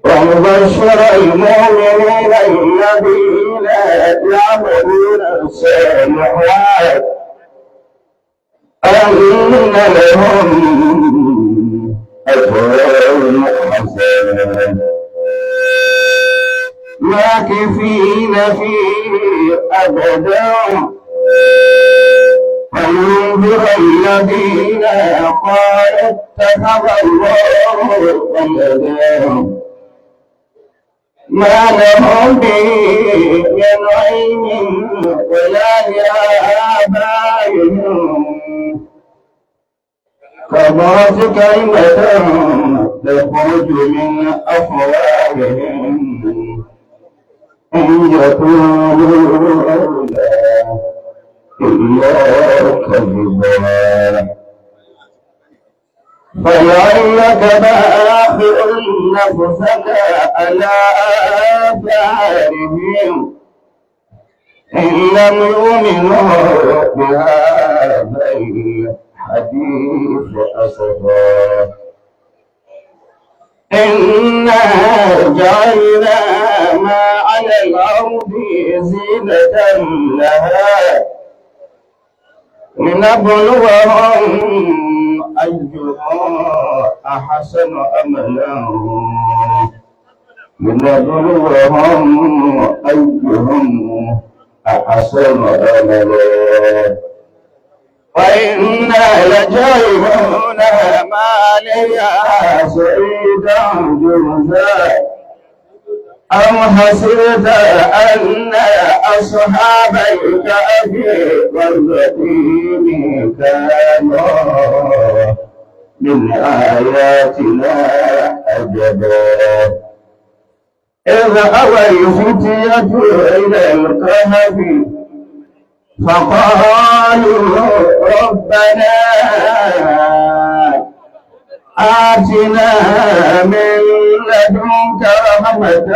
ومبشر المؤمنين الذين يعملون الصالحات أن لهم أجرا حسنا ماكثين فيه أبدا وينذر الذين قالوا اتخذ الله ولدا ما لهم به من علم ولا لآبائهم كبرت كلمة تخرج من أفواههم إن يقولون إلا كذبا فلعلك باخع نفسك على آثارهم إن لم يؤمنوا بهذا الحديث أسفا إنا جعلنا ما على الأرض زينة لها لنبلوهم أيهم أحسن أملا لنبلوهم أيهم أحسن أملا وإنا لجاعلون ما عليها صعيدا جرزا أم حسبت أن أصحاب الكهف والرقيم كانوا من آياتنا عجبا إذ أوى الفتية إلى الكهف فقالوا ربنا آتنا من لدنك رحمة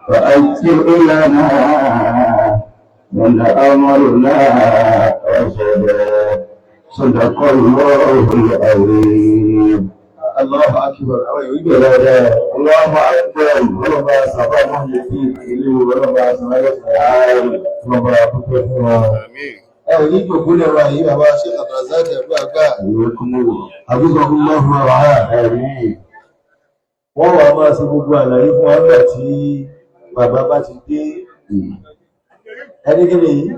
وأجل لنا من أمرنا رشدا صدق الله العظيم. الله أكبر. الله أكبر. ولما سبحانه يفيد ولما سبحانه ولما آمين. Ní gbogbo lẹ́wà yìí bàbá ṣe àbúrázádì àbú àgbà àbúgbàmúlọ́fún àwà ẹ̀rí wọ́n wà máa ṣe gbogbo àlàyé fún àgbà tí bàbá bá ti dé ẹnigẹ́lẹ̀ yìí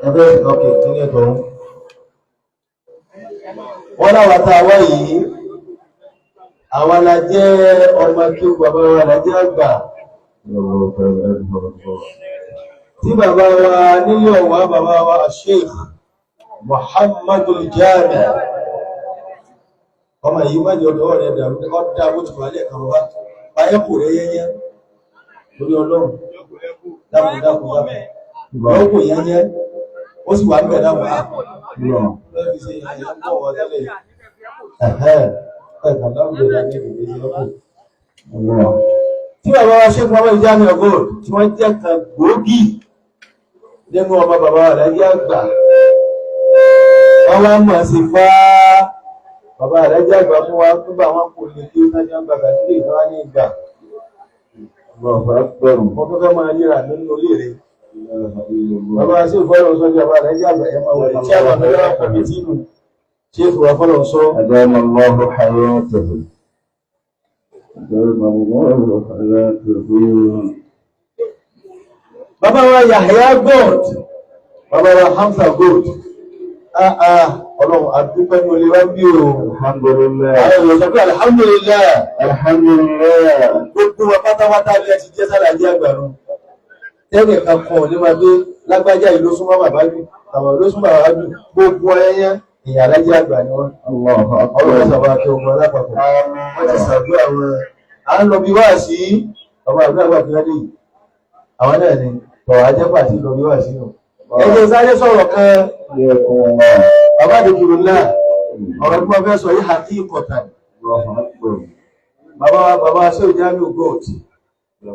ẹgbẹ́ ọkẹ̀ tí ní ẹ̀tọ́ wọ́n láwà tá a wá yìí àwọn alájẹ́ ọmọ kí ó bàbá wa alájẹ́ àgbà tí bàbá wa nílé ọ̀wá bàbá wa Sheikh Muhammadul Jami ọmọ yìí wájú ọdọ́ rẹ̀ ọdá bó ti wà lẹ́ẹ̀kan wá báyẹ́kù rẹ̀ yẹ́yẹ́ lórí ọlọ́run dákùndákùn lọ́kùn yẹ́yẹ́ ó sì wà níbẹ̀ dákùn tí bàbá wa Sheikh Muhammad Jami ọgọ́rùn tí wọ́n jẹ́ kan gbòógì nínú ọmọ bàbá wa Alhaji àgbà wọ́n wá mọ̀ sí fá bàbá Alhaji àgbà fún wa nígbà wọn kò lè kí ó nájọ́ gbàgbà sílé ìjọba ní ìgbà wọ́n tó fẹ́ máa yíra nínú olè rẹ̀ bàbá sí ìfọ́lọ̀ sọ jẹ́ bàbá Alhaji àgbà ẹ̀ máa wọlé tí a bàbá lọ́wọ́ pẹ̀lú tí inú ṣe é fòwà fọ́lọ̀ sọ bàbá wa Yahya Gold bàbá wa Hamza Gold ọlọ́run àdúpẹ́ ní olè wá bí o alhamdulillah àwọn èèyàn sọ pé alhamdulillah alhamdulillah gbogbo wa pátápátá ní ẹ ti jẹ́ sálàjí àgbàrún tẹ́lẹ̀ kan kan ní máa gbé lágbájá ìlú súnmọ́ bàbá jù àwọn ìlú súnmọ́ bàbá jù gbogbo ẹyẹ èèyàn alájí àgbà ni wọ́n ọlọ́run sọ̀rọ̀ àti ogun alápapọ̀ wọ́n ti ṣàdúrà wọn à ń lọ bí wá sí ọmọ àgbà tí wọ́n dé yìí àwọn náà ni tọ̀wọ̀ ajẹ́pà tí lọ bí wá sí nù ẹgbẹ́ sáré sọ̀rọ̀ kan bàbá àdókòrò náà ọ̀rọ̀ tí wọ́n fẹ́ sọ yìí àti ìkọ̀tà bàbá ṣe Jamiu Gold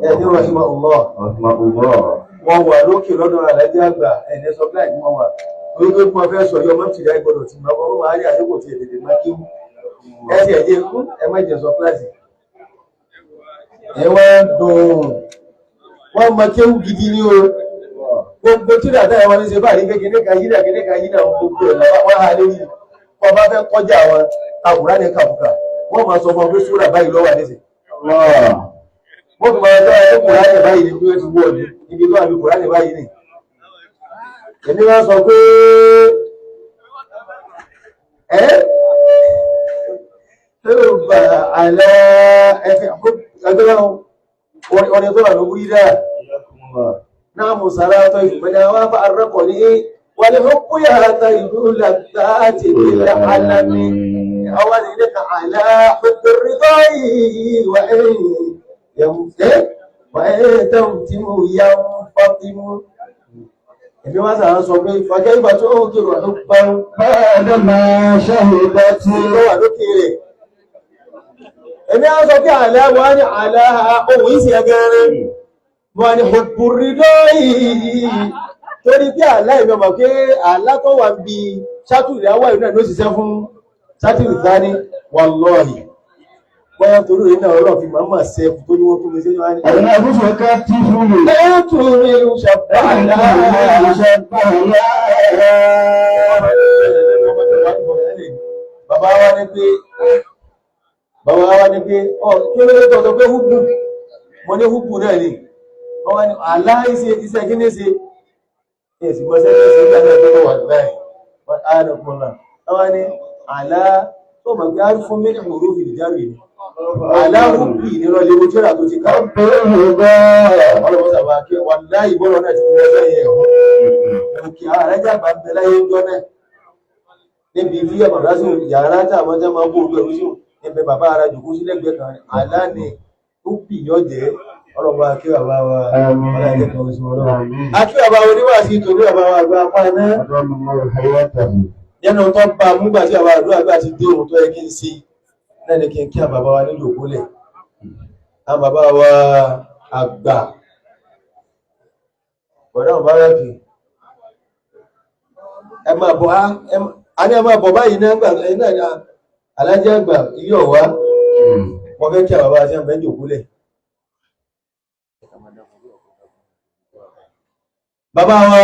ẹni rahimahullah wọ́n wà lókè lọ́dọ̀ Alhaji àgbà ẹni sọ bláì wọ́n wà orí pé mo fẹ́ sọ yọ ọmọ tìrẹ gbọdọ̀ tí mo wọ́n wá rí àdúgbò tí èdè máa kí ẹsẹ̀ ẹ̀jẹ̀ kú ẹ má jẹ sọ kíláàsì ẹ wá dùn wọ́n mọ kéwù gidi ní o gbogbo tí dàda ẹ wọn ní ṣe báyìí kékeré kan yídà gbogbo ẹ̀ wọ́n hà lórí wọ́n bá fẹ́ kọjá àwọn àwòrán ní kàbùkà wọ́n máa sọ fún ọ pé sùúrà báyìí lọ́wọ́ àdéṣe wọ́n fi máa tọ́ ẹ kùránì báyìí ní bí ó ti wọ̀ ní ibi tó àbí kùránì báyìí ní èmi wá sọ pé àlẹ́ ẹ̀fẹ̀ ẹgbẹ́ ọ̀rẹ́ tó wà ló wúrí dáa náà mú sára tó ìgbẹ́dá wá bá arẹ́kọ̀ọ́ ní wà ní ó kúyà àtà ìlú láti ìlẹ̀ alámi àwọn ilé ka àlá pẹ̀tẹ̀rẹ̀ báyìí wà tẹ́m tí mo yá fàtímú èmi wá sàrán sọ pé fàkẹ́ ìgbà tó ó kèrò àdúgbàrún báyẹ̀ máa ṣàhìdá tí ó wà lókè rẹ̀ èmi á sọ pé àlá wà ní àlá ohun ìsìn ẹgẹrẹ wà ní ọ̀pùrìdọ́ yìí torí pé àlá ìmọ̀mọ̀ pé àlá tó wà ń bí sátúrì àwọ̀ ìrìnà ló ṣiṣẹ́ fún sátúrì dání wallahi wọ́n yá torí ìrìnà ọ̀rọ̀ fi máa máa ṣe tó ní wọ́n tó lè ṣe ní wá ní àwọn àbúṣe ká tí fún mi lẹ́tùrí ṣàpàlá bàbá wa ní pé kí ló lè tọ́tọ́ pé húkú mo ní húkú náà ni wọ́n ní àlá iṣẹ́ kí ní ṣe èsì mọ́sẹ́ ní ṣe ìgbàlẹ̀ tó wà láì wọ́n á rẹ̀ pọ̀ náà wọ́n ní àlá tó mọ̀ pé á rí fún mílíọ̀nù oró fìdí járì ni àlá húkú ìnira lè wojú ẹ̀rà tó ti ká ọlọ́mọ́sàbà kí wọ́n láì bọ́rọ̀ náà ti fi ẹgbẹ́ yẹn òkè àrájà bá bẹ láyé ń jọ náà níbi ilé ẹ̀bàbá sí yàrá tí àwọn jẹ́ máa bó gbẹ̀rú sí ẹgbẹ́ bàbá ara jùkú sí lẹ́gbẹ̀ẹ́ kan àlá ni ó pì yọ́ jẹ́ ọlọ́pàá akíwàbá wa aláìjẹ́ kan oṣù ọlọ́run akíwàbá oníwà sí torí ọba wa àgbà apá náà nínú tó bá múgbà tí àwọn àdúrà gbà ti dé ohun tó yẹ kí n sí náà ni kí n kí àbàbá wa nílò kólẹ̀ àwọn bàbá wa àgbà bọ̀dá ọ̀bárẹ́kì ẹ máa bọ̀ a ní ẹ máa bọ̀ báyìí náà gbà náà alájẹ́ àgbà ilé ọ̀wá wọ́n fẹ́ kí àbàbá àti àbẹ́ jòkúlẹ̀ bàbá wa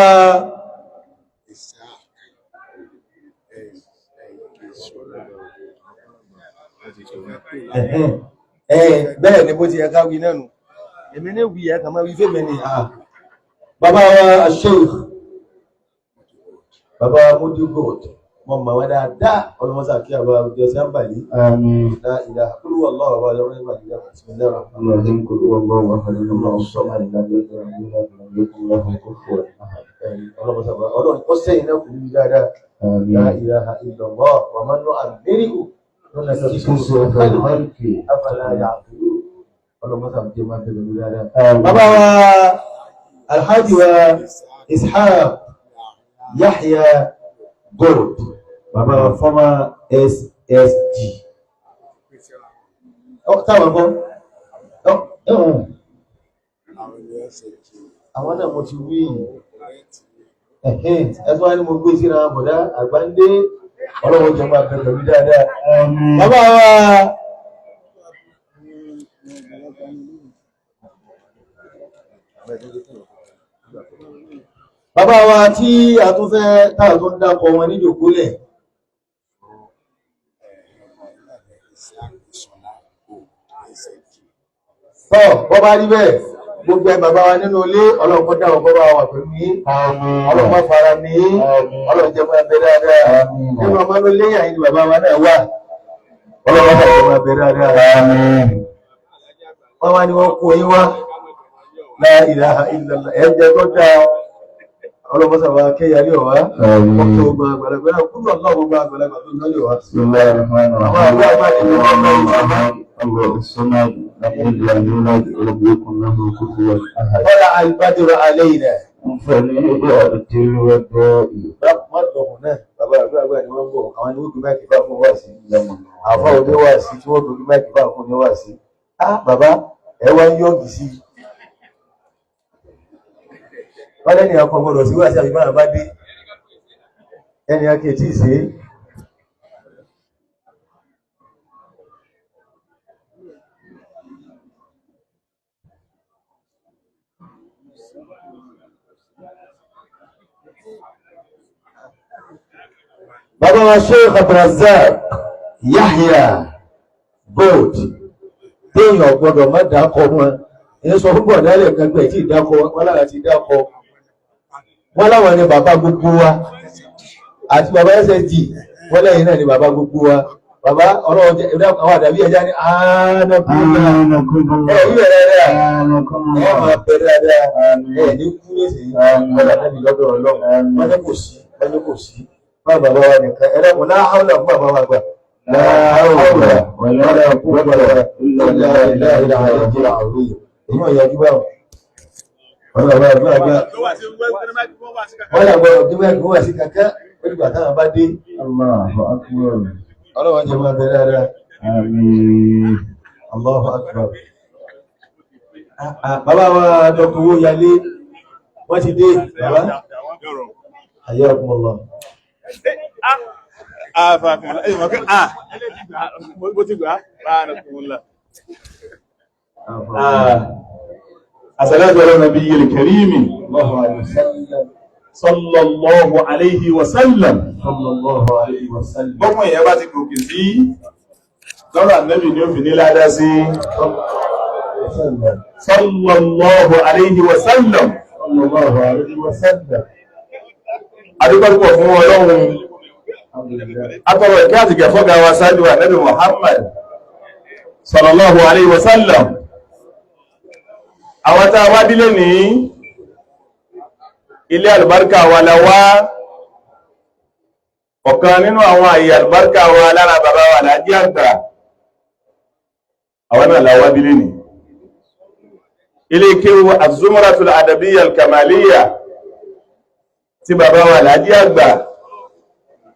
bẹ́ẹ̀ ni bó ti yẹ ká wí náà nù èmi ní wí ẹ̀ kà máa wí fèmí ni bàbá wa Sheikh bàbá wa Mudi Gold mọ̀ mọ̀ wọ́n dáadáa ọlọ́mọ́sá kí àbá ọjọ́sí àmbàlí ìlà kúrú Allah bàbá ọlọ́run ìgbà ìgbà bismillah rahman kúrú Allah wà fàlẹ́ ọmọ ọ̀sọ́mà ìgbàgbé ọlọ́mọ́sá bá ọlọ́run kọ́ sẹ́yìn náà kúrú dáadáa la ilaha illallah wa man nu'ammiruhu afala ya'qilun ọlọ́mọ́sá jẹ́ máa bẹ̀rẹ̀ dáadáa bàbá wa Alhaji wa Ishaq Yahya Gold bàbá former SSG táwọn àwọn náà mo ti wí ẹ̀tọ́ wá ní mo gbé síra bọ̀dá àgbáńdé ọlọ́wọ́ jọ máa bẹ̀rẹ̀ rí dáadáa bàbá wa tí a tún fẹ́ táà tó ń dákọ̀ wọn ní ìjòkólẹ̀ bọ́ bá rí bẹ́ẹ̀ gbogbo ẹ bàbá wa nínú ilé ọlọ́pọ̀ dáwọn bọ́ bá wà pẹ̀lú yí ọlọ́pọ̀ fara ní ọlọ́jẹ́ máa bẹ dáadáa nínú ọmọ ló léyìn àyíní bàbá wa náà wà ọlọ́pọ̀ máa bẹ dáadáa wọ́n wá ní wọ́n kó yín wá la ilaha illallah ẹ̀jẹ̀ tó dáa ọlọ́mọ́sàbà kẹyàrí ọ̀wá ọkọ̀ ogun àgbàlagbà náà kúrò ọlọ́gbọ̀n àgbàlagbà tó lọ́lẹ̀ wá àwọn àgbà àgbà nínú ọmọ ìjọba ọlá albádùrà aléìnà mọ́tọ̀mù náà bàbá àgbà ni wọ́n bọ̀ àwọn ni wọ́n gbé máìkì bá fún wá sí àfá oníwà sí tí wọ́n gbé máìkì bá fún níwà sí bàbá ẹwà yọ́gì sí wọ́n lẹ́ni àkọ́ gbọ́dọ̀ sí wà sí àbíbára bá dé ẹni akéètì sí bàbá wa Sheikh Abdulrazak Yahya Gold téèyàn gbọdọ̀ má dákọ̀ wọn èyí sọ fún bọ̀dálẹ̀ kan pé tí ìdákọ̀ wọn lára ti dákọ̀ wọn láwọn ni bàbá gbogbo wa àti bàbá SSG wọn lẹ́yìn náà ni bàbá gbogbo wa bàbá ọ̀rọ̀ àwọn àdàbí ẹja ní àánàkúnlá ẹ̀yí ẹ̀rẹ́ rẹ̀ ẹ̀ máa bẹ̀rẹ̀ dáadáa ẹ̀ ní kú nísìnyí wọn àdàbí lọ́dọ̀ ọlọ́run wọn ní kò sí wọn ní kò sí wọn bàbá wa nìkan ẹ̀rẹ́ kò náà hàwùlà fún bàbá wa gbà láàáwùlà wala quwwata illa billahi al-aliyyil azim èyí ò yẹjú báwọn wọn bàbá àgbà wọn làgbọ́ ọdún wà sí kankan olùgbà táwọn bá dé Allahu akbar ọlọ́wọ́n jẹ máa bẹ dáadáa àmín Allahu akbar bàbá wa dr owó yalé wọ́n ti dé bàbá hayyakumullah الصلاة على النبي الكريم صلى الله عليه وسلم bọ́mọ̀ èèyàn bá ti gòkè sí lọ́rọ̀ ànábì ni ó fi ní ládá sí sallallahu alayhi wa sallam adúgbàdúgbò fún ọlọ́run atọ́rọ̀ ìkẹ́ àti gẹ̀fọ́gà wa sáájú ànábì Muhammad sallallahu alayhi wa sallam àwọn tá a wá dílé ní ilé àlùbáríkà wa la wá ọ̀kan nínú àwọn àyè àlùbáríkà wa lára bàbá wa Láàjì àgbà àwọn náà la wá dílé ní ilé kéwú az-Zumratul Adabiyya al-Kamaliyya tí bàbá wa Láàjì àgbà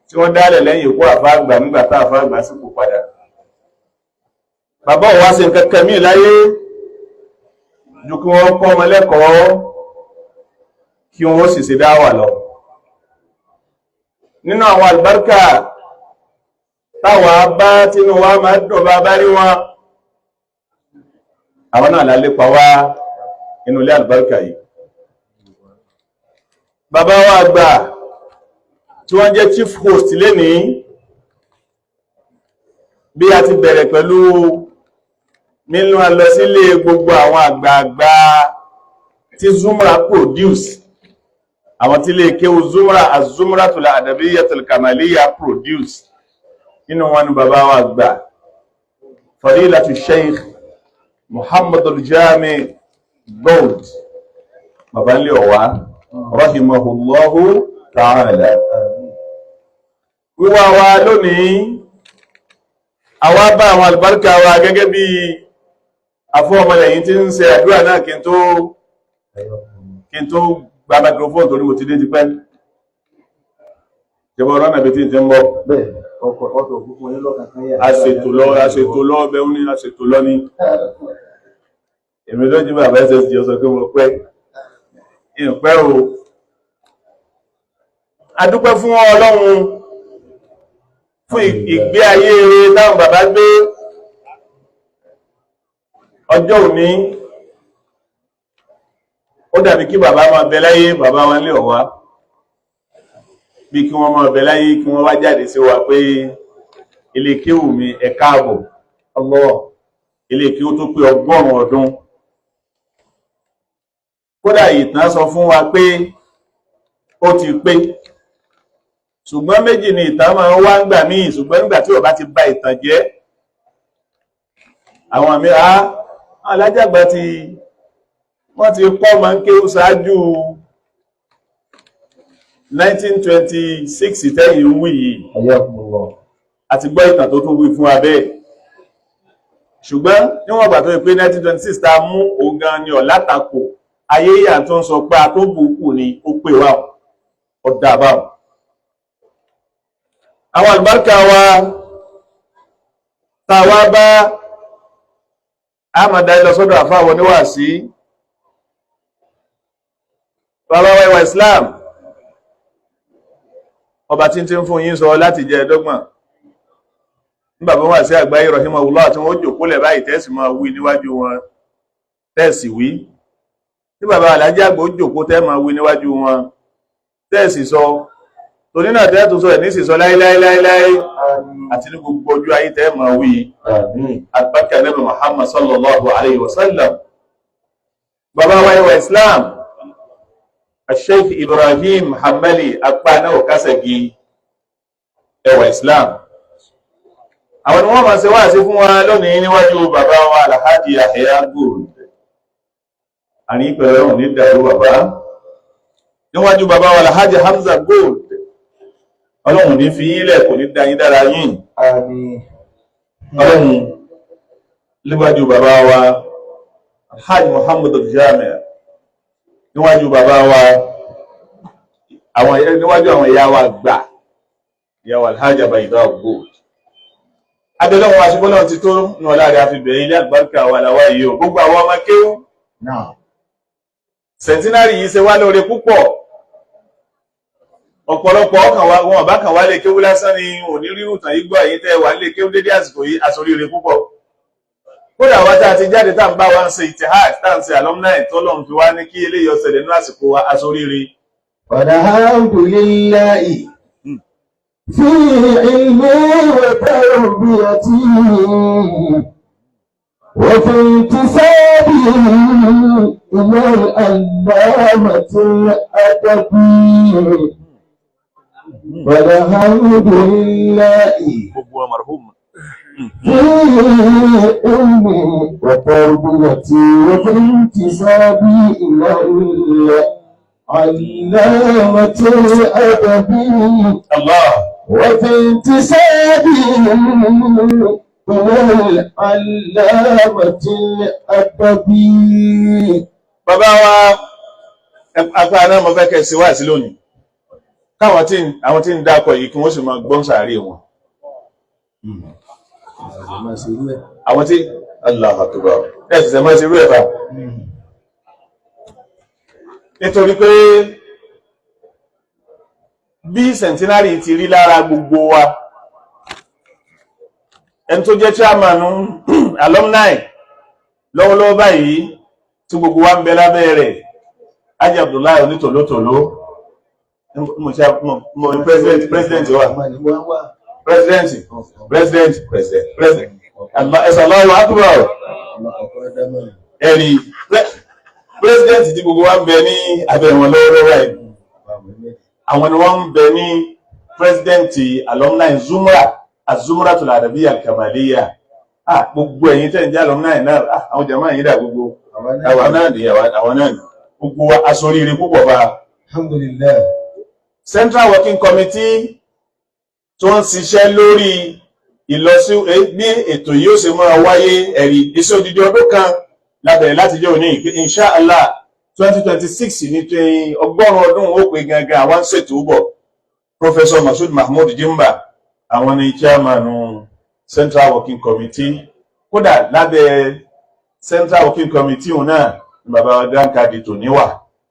tí wọ́n dálẹ̀ lẹ́yìn ikú àfáàgbà nígbàtá àfáàgbà sì kú padà bàbá wa ṣe nǹkan kan mí láyé ju kí wọ́n kọ́ ọmọ lẹ́kọ̀ọ́ kí wọ́n sì ṣe dáwà lọ nínú àwọn àlùbáríkà táwà bá tínú wa máa dùn bá bá rí wọn àwọn náà lálépa wá inú ilé àlùbáríkà yìí bàbá wa àgbà tí wọ́n jẹ́ chief host lénìí bí a ti bẹ̀rẹ̀ pẹ̀lú nínú àlọsílé gbogbo àwọn àgbààgbà tí Zumra produce àwọn tí lè kéwú Zumra az-Zumratul Adabiyyatul Kamaliyya produce nínú wọn ni bàbá wa àgbà Fadilatu Sheikh Muhammadul Jami Gold bàbá ń lè ọ̀wá rahimahullahu ta'ala wíwá wa lónìí àwa bá àwọn àlùbáríkà wa gẹ́gẹ́ bí afọ́ọmọlẹ̀yìn tí ń ṣe àdúrà náà kí n tó gba microphone torí mo ti dé ti pẹ́ jẹbọ ọ̀rọ̀ náà bí tí ń bọ́ àṣètò lọ ọbẹ̀ ní àṣètò lọ ní èmi tó jí bàbá SSG ọsọ pé mo pẹ́ ìpẹ́ o adúpẹ́ fún Ọlọ́run fún ìgbé ayé rere táwọn bàbá gbé ọjọ́ òní ó dàbí kí bàbá máa bẹ láyé bàbá wọn lé ọ̀wá bí kí wọ́n máa bẹ láyé kí wọ́n wá jáde sí wa pé ilé kéwù mi ẹ káàbọ̀ Allah ilé kéwù tó pé 100 ọdún kódà ìtàn sọ fún wa pé ó ti pé ṣùgbọ́n méjì ni ìtàn máa ń wá ń gbà míì ṣùgbọ́n nígbà tí ó bá ti bà ìtàn jẹ́ àwọn àmì alájàgbà tí wọ́n ti kọ́ máa ń kéwú ṣáájú 1926 tẹ́yìn wí yìí àti gbọ́ ìtàn tó tún wí fún abẹ́ ṣùgbọ́n níwọ̀n ìgbà tó pé 1926 ta mú ogan ni ọ̀látakò ayé yà tó ń sọ pé a tó bùkù ni ó pè wá ọ̀dà báwọn àwọn àlùbáríkà wa tàwa bá àmàdá ilọ̀ sọ́dọ̀ àfáwọn níwàásí bàbá wa ìwà Islam ọba tí ń fún yín sọ láti jẹ ẹ̀dọ́gbọ̀n ní bàbá wà sí àgbáyé rahimahullah tí wọ́n jòkó lẹ̀ báyìí tẹ́sì máa wí níwájú wọn tẹ́sì wí tí bàbá alájẹ́ àgbò jòkó tẹ́ máa wí níwájú wọn tẹ́sì sọ torí náà tẹ́ tó sọ ẹ̀ ní sì sọ láíláíláíláí àti ní gbogbo ojú ayé tẹ́ máa wí àgbàkà Ànábì Muhammad sallallahu alayhi wa sallam. Bàbá wa ẹwà Islam Sheikh Ibrahim Hanbali apáná òkásẹ̀gì ẹwà Islam àwọn ni wọ́n máa ṣe wá sí fún wa lónìí níwájú bàbá wa Alhaji Yahya Gold àní pẹ̀lú ọ̀hún ní ìdàrú bàbá níwájú bàbá wa Alhaji Hamza Gold ọlọ́run ní fi yílẹ̀ kò ní dáyín dára yín ọlọ́run níwájú bàbá wa Alhaji Muhammad Al-Jami' níwájú bàbá wa níwájú àwọn ìyá wa gbà ìyá wa Alhaji Bayda Gold adọ́lọ́wọ́ aṣígbọ́nà ti tó nà láàrin àfibẹ̀ ilé àgbàríkà wà láwá yìí o gbogbo àwọn ọmọ kéwú sẹ̀ntínárì yìí ṣe wá lóore púpọ̀ ọ̀pọ̀lọpọ̀ wọn bá kàn wá lè kéwú lásán ni onírírù tàn yí gbọ́ èyí tẹ́ wà lè kéwú dédé àsìkò yìí aṣoríire púpọ̀ kódà wá tá a ti jáde tá ń bá wa ń ṣe ìtìhad tá ń ṣe alumni tọ́lọ́run fi wá ní kí eléyìí ọ̀sẹ̀lẹ̀ ní àsìkò wa aṣoríire. Alhamdulillahi في علمي وتربيتي وفي انتسابي إلى العلامة الأدبي والحمد لله في علمي وتربيتي وفي انتسابي إلى العلامة الأدبي الله وفي انتسابي إلى العلامة الأدبي. Bàbá wa apá náà mo fẹ́ kẹ́ sí wá sí lónìí káwọn àwọn tí ń dákọ̀ yìí kí wọ́n sì máa gbọ́n sàárè wọn àwọn tí Allahu Akbar ẹ̀sìsẹ̀ máa ṣe rú ẹ̀fà nítorí pé bí centenary ti rí lára gbogbo wa ẹni tó jẹ́ chairman alumni lọ́wọ́lọ́wọ́ báyìí tí gbogbo wa ń bẹ lábẹ́ rẹ̀ Haji Abdullahi onítòlótòló mo president wa president Allahu Akbar ẹ̀rí president tí gbogbo wa ń bẹ ní abẹ́ wọn lọ́wọ́lọ́wọ́ báyìí àwọn ni wọ́n ń bẹ ní president alumni Zumratul Arabiya Al-Kamaliyya gbogbo ẹ̀yin tẹ́ ń jẹ́ alumni náà àwọn jàmáà yìí dà gbogbo àwọn náà gbogbo aṣoríire púpọ̀ bá Alhamdulillah. Central Working Committee tó ń ṣiṣẹ́ lórí ìlọsí bí ètò yìí ó ṣe máa wáyé ẹ̀rí iṣẹ́ odidi ọdún kan lábẹ̀rẹ̀ láti jẹ́ òní insha Allah 2026 ní ọgọ́rùn ọdún ó pé gangan àwọn ṣètò bọ̀ Professor Masud Mahmood Jimba àwọn ni chairman Central Working Committee kódà lábẹ́ Central Working Committee náà ní bàbá wa Grand Cadi tó níwà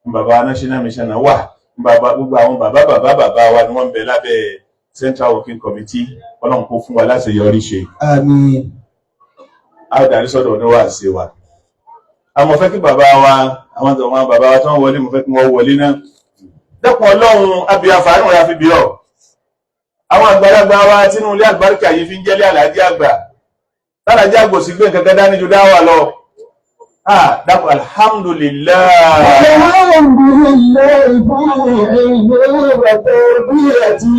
ní bàbá wa National Mission wà ní bàbá gbogbo àwọn bàbá wa ni wọ́n bẹ lábẹ́ Central Working Committee ọlọ́run kó fún wa láti yọrí ṣe. Àmín. A darí sọ́dọ̀ oníwà sí wa. Àmọ́ fẹ́ kí bàbá wa àwọn bàbá wa tó ń wọlé mo fẹ́ kí wọ́n wọlé náà. Dẹ́kun ọlọ́run abiyafà nù ya fi bí ọ̀. Àwọn àgbàlagbà wa tínú ilé àgbáríkà yìí fi ń jẹ́lé àlàájì àgbà. Tálàjì àgbò sì gbé nǹkan kan dání ju dáwà lọ. Dákun alhamdulillah. Alhamdulillah fún ilé وتربيتي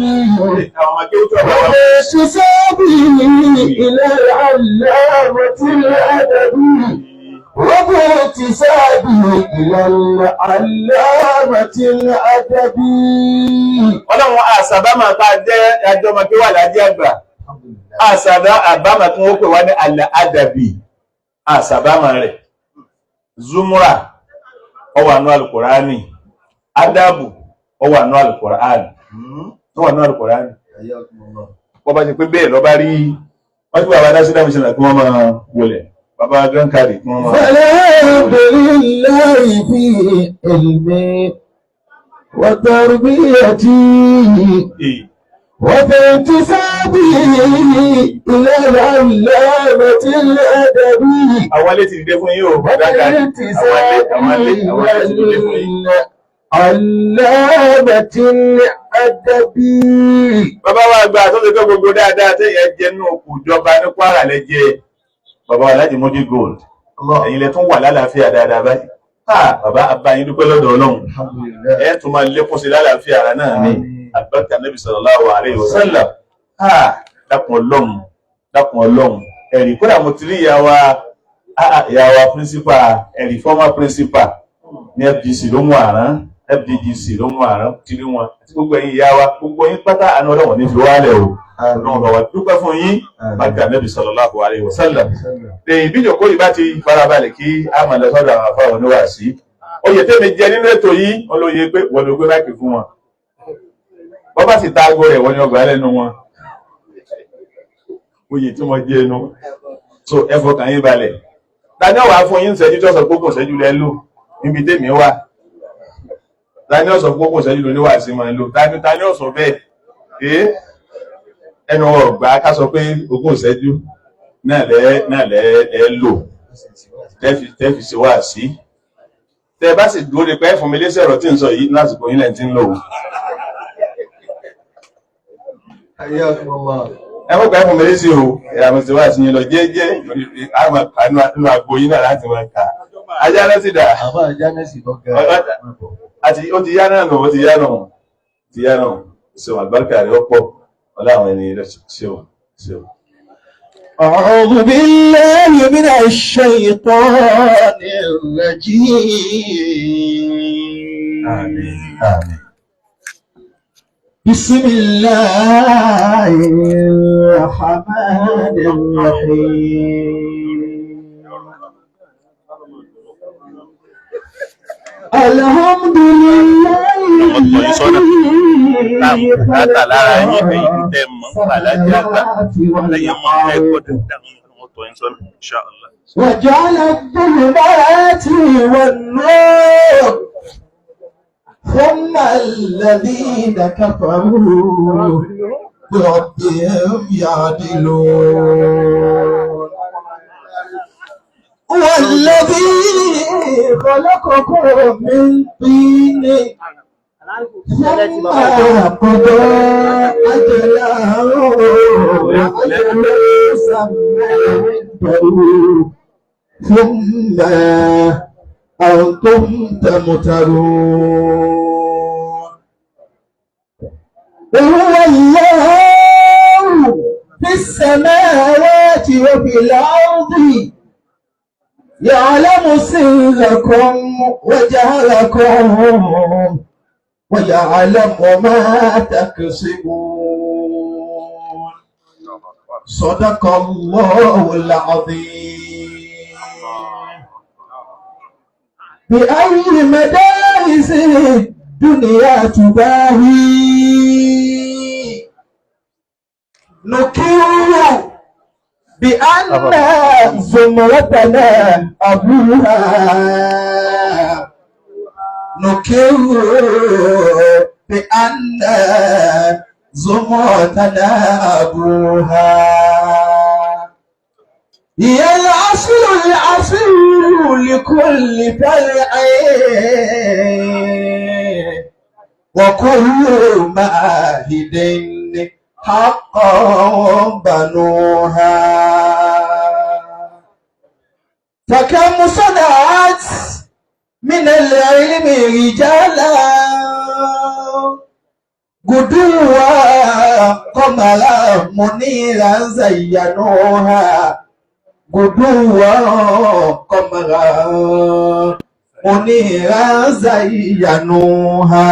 واكتسابي إلى العلامة الأدبي واكتسابي إلى العلامة الأدبي. Ọlọ́run àṣàbámà tá a jẹ́ ẹjọ́ kí wà lájẹ́ àgbà. Àṣàbámà tí wọ́n pè wá ní al-adabi. Àṣàbámà rẹ̀. Zumura ó wà nínú Al-Qur'ani. Adabu ó wà nínú Al-Qur'ani. Ó wà nínú Al-Qur'ani. Wọ́n bá ti pé bẹ́ẹ̀ lọ bá rí wọ́n tí bàbá National Mission kí wọ́n máa wọlẹ̀. Bàbá Grand Cadi kí wọ́n máa. Alhamdulillah fi ilmi wa tarbiyati وفي انتسابه إلى العلامة الأدبي àwọn ilé ti dìde fún yín o dáadáa àwọn ilé ti dìde fún yín. علامة الأدبي. bàbá wa gba tó ṣe pé gbogbo dáadáa tẹ́yẹ jẹ́ nínú òkú ìjọba ní Kwara lẹ́jẹ́ bàbá wa láti Moji Gold ẹ̀yin lẹ tún wà lálàáfíà dáadáa báyìí. bàbá abáyín dúpẹ́ lọ́dọ̀ Ọlọ́run ẹ̀ tún máa lékún sí lálàáfíà ara náà ní àgbàkà Nabi sallallahu alaihi wasallam. dákun Ọlọ́run ẹ̀rí kódà mo ti rí ìyá wa principal ẹ̀rí former principal ní FGC ló mú àrán FDGC ló mú àrán tí rí wọn àti gbogbo ẹ̀yin ìyá wa gbogbo yín pátá àánú Ọlọ́run ní fi wálẹ̀ o Ọlọ́run bá wa dúpẹ́ fún yín àgbàkà Nabi sallallahu alaihi wasallam. lẹ́yìn bí ìjòkó yìí bá ti farabalẹ̀ kí a máa lọ sọ́dọ̀ àwọn afáwọn oníwàásí oyè tẹ́mi jẹ nínú ètò yìí wọ́n ló yẹ pé wọ́n ló gbé máìkì fún wọn wọ́n bá sì tágó rẹ̀ wọ́n ní ọgbà lẹ́nu wọn oyè tí wọ́n jẹ́ ẹnu so ẹ fọkàn yín balẹ̀ tani ọ̀wà fún yín ṣẹ́jú tó sọ gbogbo ṣẹ́jú lẹ́ lò níbi tèmi wà tani ọ̀sọ̀ gbogbo ṣẹ́jú ló níwà sí máa lò tani ọ̀sọ̀ bẹ́ẹ̀ ẹnu ọgbà ká sọ pé ogún ṣẹ́jú náà lẹ́ lò tẹ́fì sí wá sí tẹ́ bá sì dúró de pé fún mi lẹ́sẹ̀ ọ̀rọ̀ tí ń sọ yìí lásìkò yín lẹ́yìn tí ń lò ó. ẹ mọ̀ pé fún mi lẹ́sẹ̀ o ìyàmọ̀ sí wá sí yín lọ jẹ́jẹ́ àwọn àánú àgbo yín náà láti máa ka ajá náà sì dà. àbá ajá náà sì lọ ga àti ó ti yá náà nù ó ti yá náà ṣe wà àgbàkà rẹ̀ ọ̀pọ̀ ọlá àwọn ènìyàn rẹ̀ ṣe wà. أعوذ بالله من الشيطان الرجيم. آمين. بسم الله الرحمن الرحيم. الحمد لله وجعل الظلمات والنور ثم الذين كفروا بربهم يعدلون والذي خلقكم من طين ثم قضى أجلا وأجل مسمى ثم أنتم تمترون. وهو الله في السماوات وفي الأرض يعلم سركم وجهركم ويعلم ما تكسبون. صدق الله العظيم. بأي مدارس الدنيا تباهي نكر بأن زمرتنا أبوها نكر بأن زمرتنا أبوها هي العصر لكل فرع وكل معاهد حقا بنوها. فكم صنعت من العلم رجالا غدوا قمرا منيرا زينوها غدوا قمرا منيرا زينوها.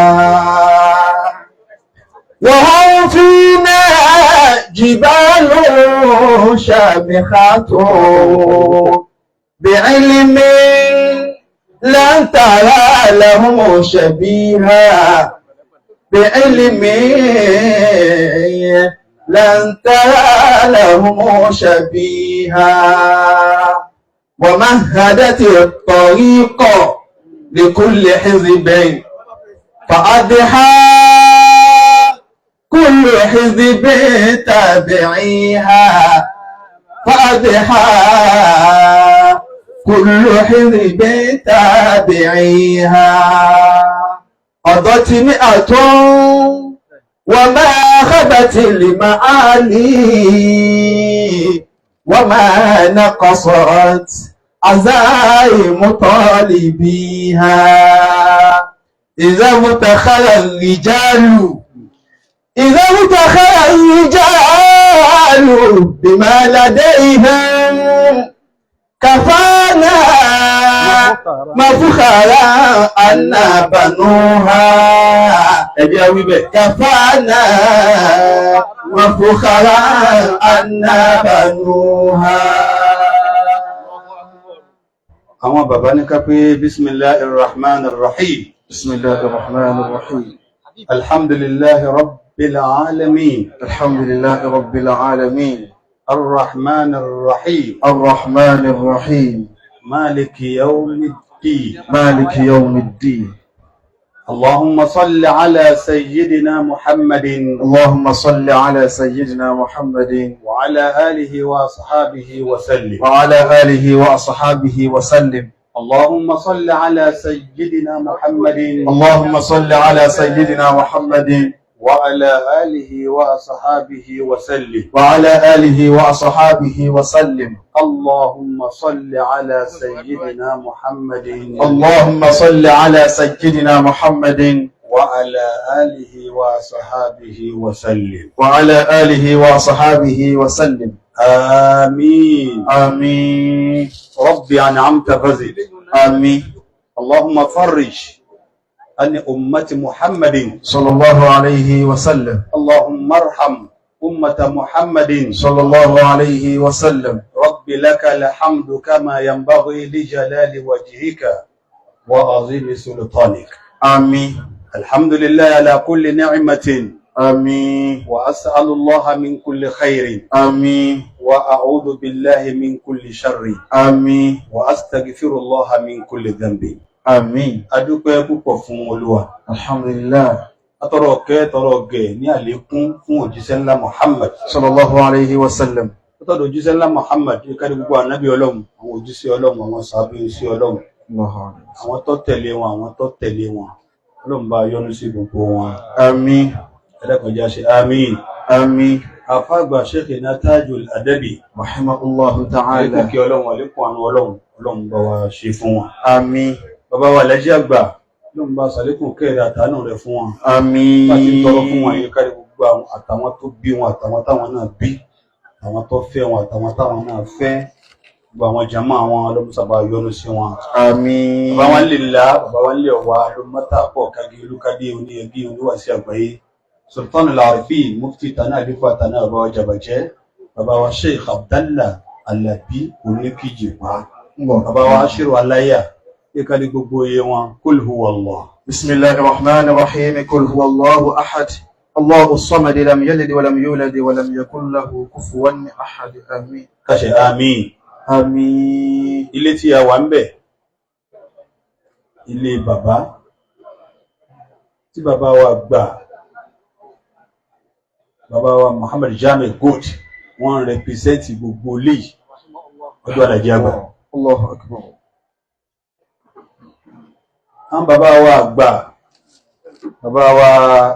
وهم فينا جبال شامخات بعلم لن ترى لهم شبيها بعلم لن ترى لهم شبيها. ومهدت الطريق لكل حزب فأضحى كل حزب تابعيها فاضحة كل حزب تابعيها قضت مئة وما خبت المعالي وما نقصت عزائم طالبيها إذا متخل الرجال بما لديهم كفانا مفخرا أن بنوها كفانا مفخرا أن بنوها. àwọn bàbá ní ká pé bismillahir rahmanir rahim. bismillahir rahmanir rahim. alhamdulillahi rabbil alamin. alhamdulillahi rabbil alamin. arrahmanir rahim. arrahmanir rahim. maliki yawmiddin. maliki yawmiddin. اللهم صل على سيدنا محمد. اللهم صل على سيدنا محمد وعلى آله وأصحابه وسلم. وعلى آله وأصحابه وسلم. اللهم صل على سيدنا محمد. اللهم صل على سيدنا محمد وعلى آله وأصحابه وسلم. وعلى آله وأصحابه وسلم. اللهم صل على سيدنا محمد. اللهم صل على سيدنا محمد وعلى آله وصحابه وسلم. وعلى آله وصحابه وسلم. آمين آمين. ربي أنعمت فزد. آمين. اللهم فرج عن أمة محمد صلى الله عليه وسلم. اللهم ارحم أمة محمد صلى الله عليه وسلم. رب لك الحمد كما ينبغي لجلال وجهك وعظيم سلطانك. آمين. الحمد لله على كل نعمة. آمين. وأسأل الله من كل خير. آمين. وأعوذ بالله من كل شر. آمين. وأستغفر الله من كل ذنب. آمين. adúpẹ́ púpọ̀ fún Olúwa. alhamdulillah. atọrọ kẹ́ tọrọ gẹ̀ ní àlékún fún òjíṣẹ́ ńlá Muhammad sallallahu alayhi wa sallam. tọrọ òjíṣẹ́ ńlá Muhammad kárí gbogbo ànábì Ọlọ́run, àwọn òjíṣẹ́ Ọlọ́run, àwọn sàábé sí Ọlọ́run, àwọn tó tẹ̀lé wọn, àwọn tó tẹ̀lé wọn. Ọlọ́run bá yọ́nú sí gbogbo wọn. àmín. ẹlẹ́kọ̀ọ́jà ṣe àmín. àmín. àfàgbà Sheikh Tajul Adabi rahimahullahu ta'ala. àlékún kí Ọlọ́run, àlékún àánú Ọlọ́run, Ọlọ́run bá wa ṣe fún wọn. àmín. bàbá wa Alhaji àgbà Ọlọ́run bá ṣàlékún kẹ́rẹ́ àtàánú rẹ̀ fún wọn. àmín. bá ti tọrọ fún wọn yìí kárí gbogbo àtàwọn tó bí wọn, àtàwọn táwọn náà bí, àwọn tó fẹ́ wọn, àtàwọn táwọn náà fẹ́, gbogbo àwọn jàmá àwọn ọlọ́mùsàbà yọ́nú sí wọn. àmín. bàbá wọn lè là, bàbá wọn lè wà lọ́mọ́tà pọ̀ kági olúkadé oníyẹbí oníwàsí àgbáyé Sultanul Arifin mufti tana alifa tana bàbá wa jàbàjẹ́, bàbá wa Sheikh Abdallah Alabi oníkìjìpá, bàbá wa Ashiru Aláyà ìkàlẹ̀ gbogbo iye wọn. Kul huwa Allah. bismillahir rahmanir rahim. kul huwa Allahu ahad. Allahu samad. lam yalid wa lam yulad wa lam yakul lahu kufuwan ahad. àmín. kàṣẹ àmín. àmín. ilé tí a wà ń bẹ̀, ilé bàbá tí bàbá wa gbà, bàbá wa Muhammad Jami Gold, wọ́n rẹpìsẹ́ntì gbogbo ilé ọdún Alhaji àgbà. Allahu akbar. àwọn bàbá wa àgbà, bàbá wa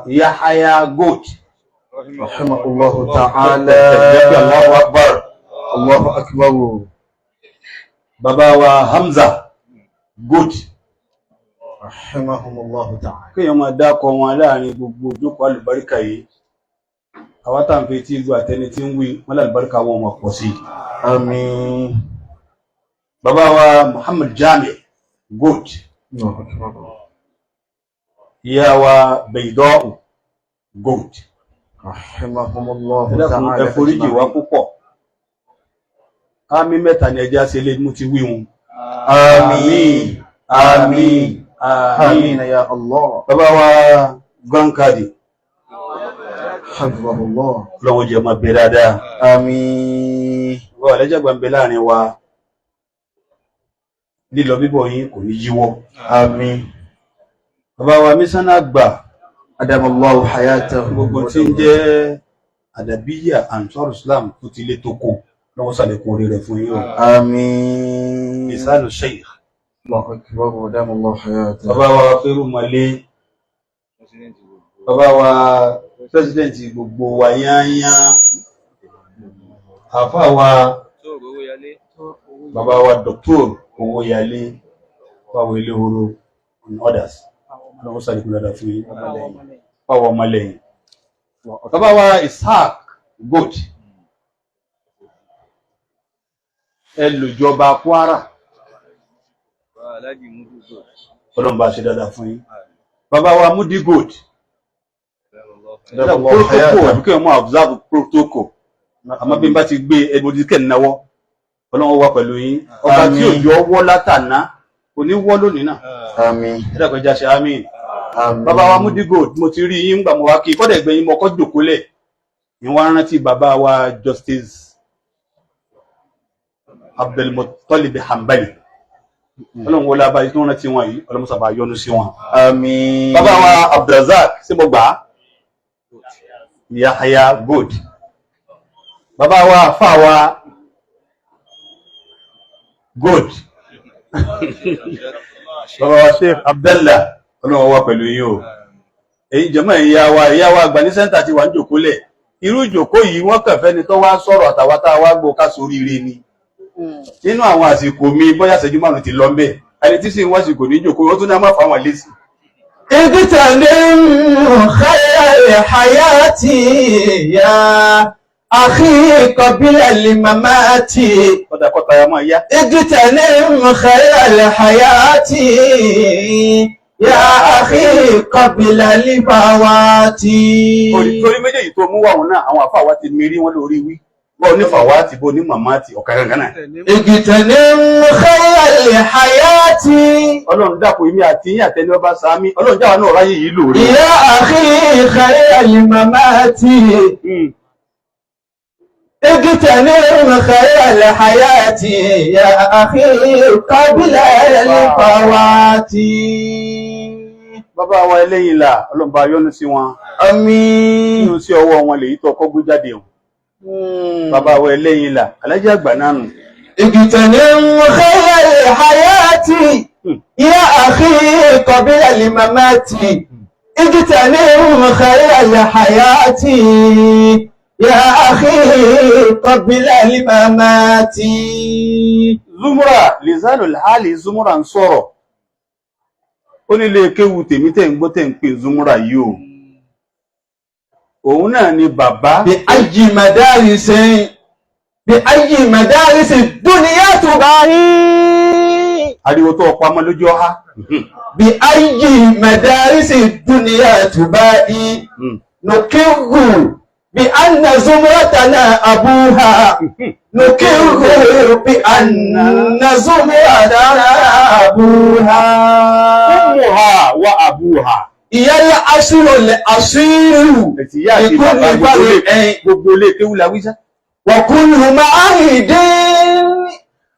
Yahaya Gold rahimahullahu ta'ala. Allahu akbar. Allahu akbar. bàbá wa Hamza Gold rahimahullahu ta'ala. kéèyàn máa dákọ wọn láàrin gbogbo ojókòó àlùbáríkà yìí, àwọn tá à ń fi tí ìlú àtẹni tí ń wí wọn lálùbáríkà wọn máa pọ̀ sí i. àmín. bàbá wa Muhammad Jami Gold, ìyá wa Beidau Gold, rahimahumullahu ẹlẹ́kùn ta'ala. ẹforíjì wa púpọ̀. àmín mẹ́ta ni ẹjẹ́ ṣe lé mú ti wí wọn. àmín. àmín. àmín ya Allah. bàbá wa Gankadi hafizahullah. lọ́wọ́ jẹ́ máa bẹ dáadáa. àmín. bàbá Alẹ́jàgbà ń bẹ láàrin wa, lílọ bíbọ̀ yín kò ní yíwọ́. àmín. bàbá wa Mísánà àgbà adamallahu hayatahu. gbogbo tí ń jẹ́ àdàbíyà Ansar Islam tó ti lé tó kó lọ́wọ́ sàlékún orí rẹ̀ fún yín o. Àmín. Misalu Sheikh Allahu akbar wa adamallahu hayatahu. bàbá wa Fẹ́rù Malé, bàbá wa pẹ́sidẹ̀ntì gbogbo wa yányá, àfá wa bàbá wa Dr. Owóyalé, bàbá wa Eléhoro and others lọ́wọ́ sàlékún dáadáa fún yín, bàbá wa ọmọlẹ́yìn, bàbá wa Ishaq Gold ẹlòjọba Kwara, ọlọ́run bá ṣe dáadáa fún yín. Bàbá wa Mudi Gold protocol àbíkẹ́ ọmọ observe protocol, àmọ́ bí n bá ti gbé ẹgbòdìkẹ́ náwọ́ ọlọ́run wà pẹ̀lú yín. Ọba tí ò yọ wọ́ látàná kò ní wọ́ lónìí náà. Àmín. ẹ̀dàkọjá ṣe àmín. Bàbá wa Mudi Gold mo ti rí yín gbà mọ́ wá kí kọ́dẹ̀ gbẹ̀yìn mọ́kọ́ jòkólẹ̀ ìwọ̀n rántí bàbá wa Justice Abdulmuttalib Hanbali, ọlọ́run wọlé abáyé tó rántí wọn yìí ọlọ́run sábà yọ́nú sí wọn. Àmín. Bàbá wa Abdulrazak sí mo gbà á, Yahya Gold, bàbá wa Fáwa Gold, bàbá wa Sheikh Abdallah, ọlọ́run wà pẹ̀lú yín o. Èyí jẹ́mọ́ ìyá wa àgbà ní sẹ́ńtà ti wà ní jòkólẹ̀, irú ìjòkó yìí wọ́n kàn fẹ́ni tó wá sọ̀rọ̀ àtàwátá wá gbọ́ ká sóríire ni. Nínú àwọn àsìkò mi bóyá ṣẹ́jú márùn ti lọ ń bẹ̀, ẹni tí sì ń wọ́n sì kò ní jòkó ó tún ní a máa fáwọn lésì. اغتنم خير الحياة يا أخي قبل الممات. Kọ́dà kọ́ta ya máa yá. اغتنم خير الحياة يا أخي قبل الموات. Torí méjèèjì tó mú wà wọn náà, àwọn àfáà wa ti mérí wọn lórí wí. Wọ́n ní fàwá ti bó ní màmá ti ọ̀kà gangan náà. اغتنم خير الحياة. Ọlọ́run dákun èmi àti yín àtẹni ọba sàámi, Ọlọ́run jáwa náà ráyè yìí lóore. يا أخي خير الممات. اغتنم خير الحياة يا أخي قبل الفوات. Bàbá wa Ẹlẹ́yìn là, Ọlọ́run bá yọ́nú sí wọn. Àmín. Nínú sí ọwọ́ wọn lèyí tó kọ́ gbé jáde hàn. Bàbá wa Ẹlẹ́yìn là, Alhaji àgbà náà nù. اغتنم خير الحياة يا أخي قبل الممات. اغتنم خير الحياة يا أخي قبل الممات. Zumura Lizanul Hali Zumura ń sọ̀rọ̀. Ó nílé kéwu tèmi tẹ́ ń gbọ́ tẹ́ ń pè Zumura yìí o. Òun náà ni bàbá. بأي مدارس الدنيا تباهي. Ariwo tó pamọ́ lójú ọha. بأي مدارس الدنيا تباهي. نقر بأن زمرتنا أبوها. نقر بأن زمرتنا أبوها. أمها وأبوها. ìyá aṣírò àṣírù ìkúnlẹ̀ ìbálẹ̀ gbogbo ilé kéwú la wíṣá. wọ̀kúnlù máa hìdí